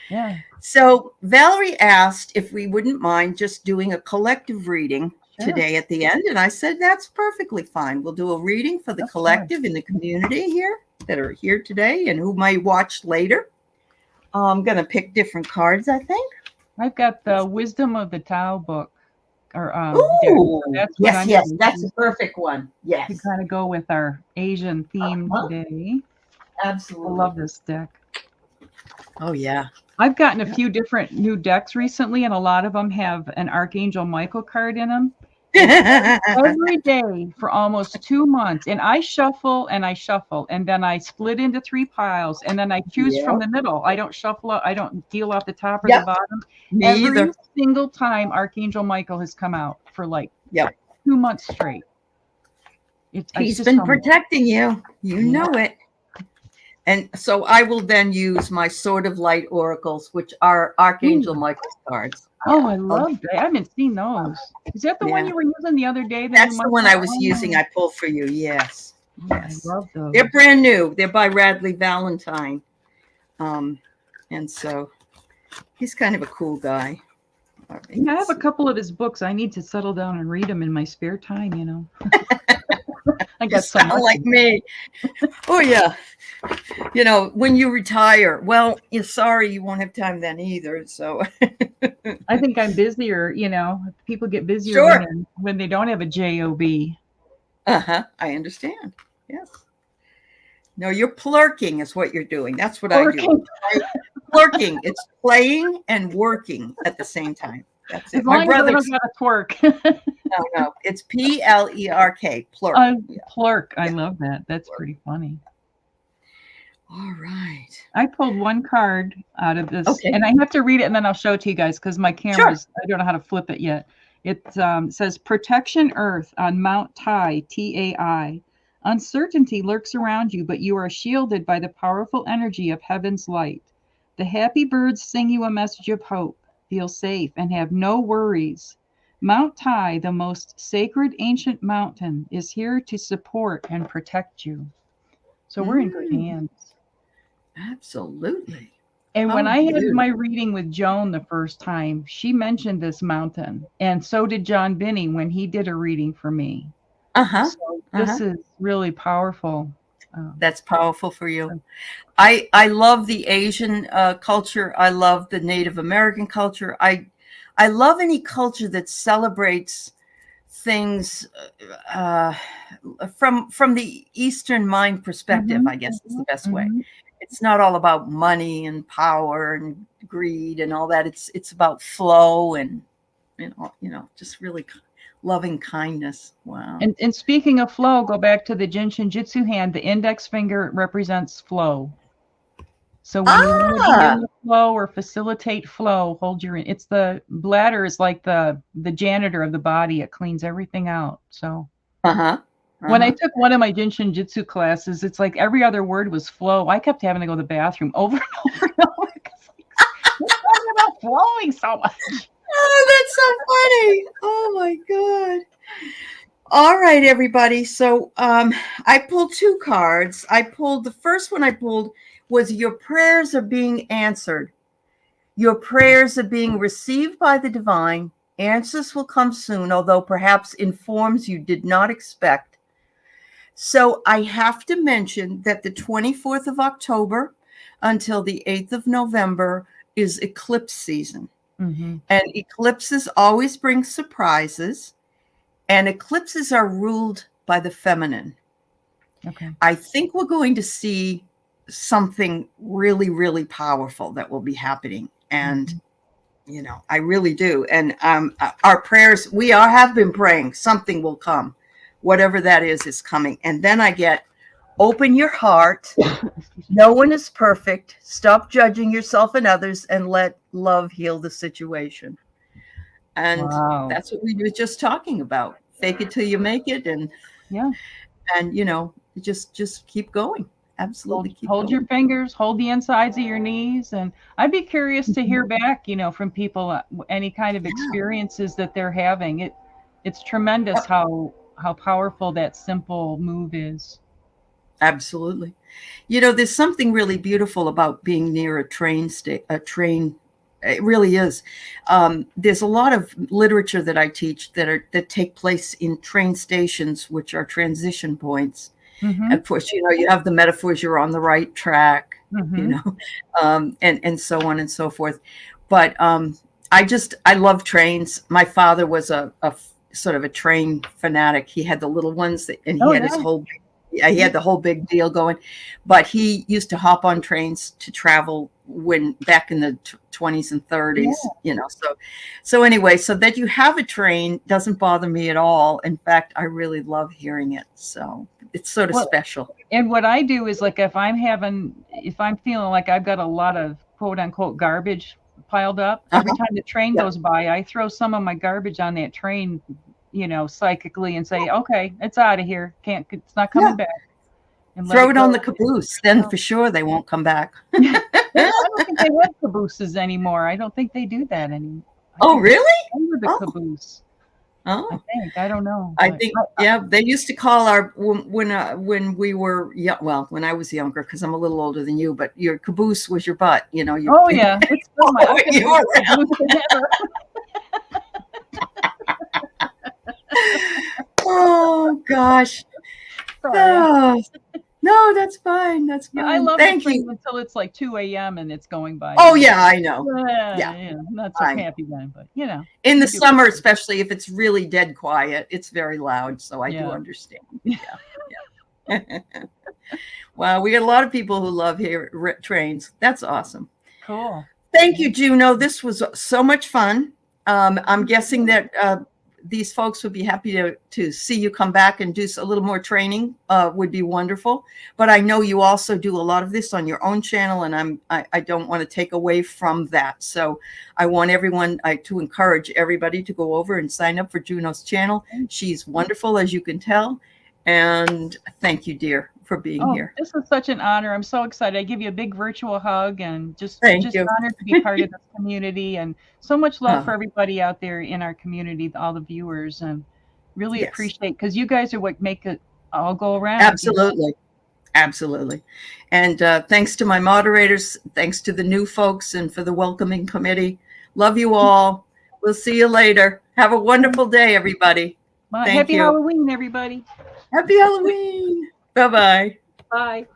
Yeah. So Valerie asked if we wouldn't mind just doing a collective reading today at the end, and I said that's perfectly fine. We'll do a reading for the collective in the community here that are here today and who might watch later. I'm going to pick different cards, I think. I've got the Wisdom of the Tao book. That's a perfect one. Yes. To kind of go with our Asian theme today. Absolutely. I love this deck. Oh, yeah. I've gotten a few different new decks recently, and a lot of them have an Archangel Michael card in them. Every day for almost 2 months, and I shuffle, and then I split into 3 piles, and then I choose from the middle. I don't shuffle, I don't deal off the top or the bottom. Every single time Archangel Michael has come out for 2 months straight. He's been protecting you. You know it. And so I will then use my Sword of Light oracles, which are Archangel Michael's cards. Oh, I love that. I haven't seen those. Is that the one you were using the other day? That's the one I was using. I pulled for you. Yes. Yes. I love those. They're brand new. They're by Radley Valentine. And so he's kind of a cool guy. Right, I have a couple of his books. I need to settle down and read them in my spare time, I got some like me. Oh, yeah. When you retire, well, you're sorry you won't have time then either. So I think I'm busier, people get busier when they don't have a job. I understand. Yes. No, you're plurking is what you're doing. That's what I do. Plurking. It's playing and working at the same time. That's it. As long as I don't gotta twerk. No. It's Plerk. Plurk. Plurk. I love that. That's pretty funny. All right. I pulled one card out of this, Okay. and I have to read it, and then I'll show it to you guys because my camera's, I don't know how to flip it yet. It says, Protection Earth on Mount Tai, Tai. Uncertainty lurks around you, but you are shielded by the powerful energy of heaven's light. The happy birds sing you a message of hope. Feel safe and have no worries. Mount Tai, the most sacred ancient mountain, is here to support and protect you. So we're in good hands. Absolutely. And when I had my reading with Joan the first time, she mentioned this mountain. And so did John Binney when he did a reading for me. So this is really powerful. That's powerful for you. I love the Asian culture. I love the Native American culture. I love any culture that celebrates things from the Eastern mind perspective, I guess is the best way. It's not all about money and power and greed and all that. It's about flow and just really loving kindness. Wow. And speaking of flow, go back to the Jinshin Jyutsu hand. The index finger represents flow. So when you want to begin the flow or facilitate flow, hold your. It's the bladder is like the janitor of the body. It cleans everything out. So. When I took one of my Jinshin Jyutsu classes, it's like every other word was flow. I kept having to go to the bathroom over and over and over because we're talking about flowing so much. Oh, that's so funny. Oh my God. All right, everybody. So I pulled two cards. The first one I pulled was your prayers are being answered. Your prayers are being received by the divine. Answers will come soon, although perhaps in forms you did not expect. So I have to mention that the 24th of October until the 8th of November is eclipse season. And eclipses always bring surprises. And eclipses are ruled by the feminine. I think we're going to see something really, really powerful that will be happening. And, I really do. And our prayers, have been praying something will come. Whatever that is coming. And then I get, open your heart. No one is perfect. Stop judging yourself and others and let love heal the situation. And that's what we were just talking about. Fake it till you make it. And just keep going. Absolutely. Hold your fingers, hold the insides of your knees. And I'd be curious to hear back, from people, any kind of experiences that they're having. It's tremendous how powerful that simple move is. Absolutely. There's something really beautiful about being near a train. It really is. There's a lot of literature that I teach that take place in train stations, which are transition points. Of course, you have the metaphors, you're on the right track, and so on and so forth. But I love trains. My father was a sort of a train fanatic. He had the little ones and he had he had the whole big deal going, but he used to hop on trains to travel back in the 20s and 30s, so anyway, so that you have a train doesn't bother me at all. In fact, I really love hearing it. So it's sort of special. And what I do is, like, if I'm feeling like I've got a lot of quote unquote garbage piled up, every time the train goes by, I throw some of my garbage on that train, psychically, and say, okay, it's out of here. It's not coming back. And throw it on the caboose. Then for sure they won't come back. I don't think they have cabooses anymore. I don't think they do that anymore. Oh, really? Under the caboose. Oh, I don't know. I think they used to call when we were young. Well, when I was younger, because I'm a little older than you, but your caboose was your butt. Oh yeah, it's still Oh gosh. Oh, no, that's fine. That's fine. I love Thank you until it's like 2 a.m. and it's going by. Oh yeah, I know. Not so happy then, but in the summer, especially if it's really dead quiet, it's very loud. So I do understand. Yeah. Wow, we got a lot of people who love trains. That's awesome. Cool. Thank you, Juno. This was so much fun. I'm guessing that these folks would be happy to see you come back and do a little more training. Would be wonderful. But I know you also do a lot of this on your own channel, and I don't want to take away from that. So I want everyone to encourage everybody to go over and sign up for Juno's channel. She's wonderful, as you can tell. And thank you, dear, for being here. This is such an honor. I'm so excited. I give you a big virtual hug, and just Thank you. honored to be part of this community, and so much love for everybody out there in our community, all the viewers, and really appreciate, because you guys are what make it all go around. Absolutely. Absolutely. And thanks to my moderators, thanks to the new folks, and for the welcoming committee. Love you all. We'll see you later. Have a wonderful day, everybody. Happy Halloween, everybody. Happy Halloween. Bye-bye. Bye.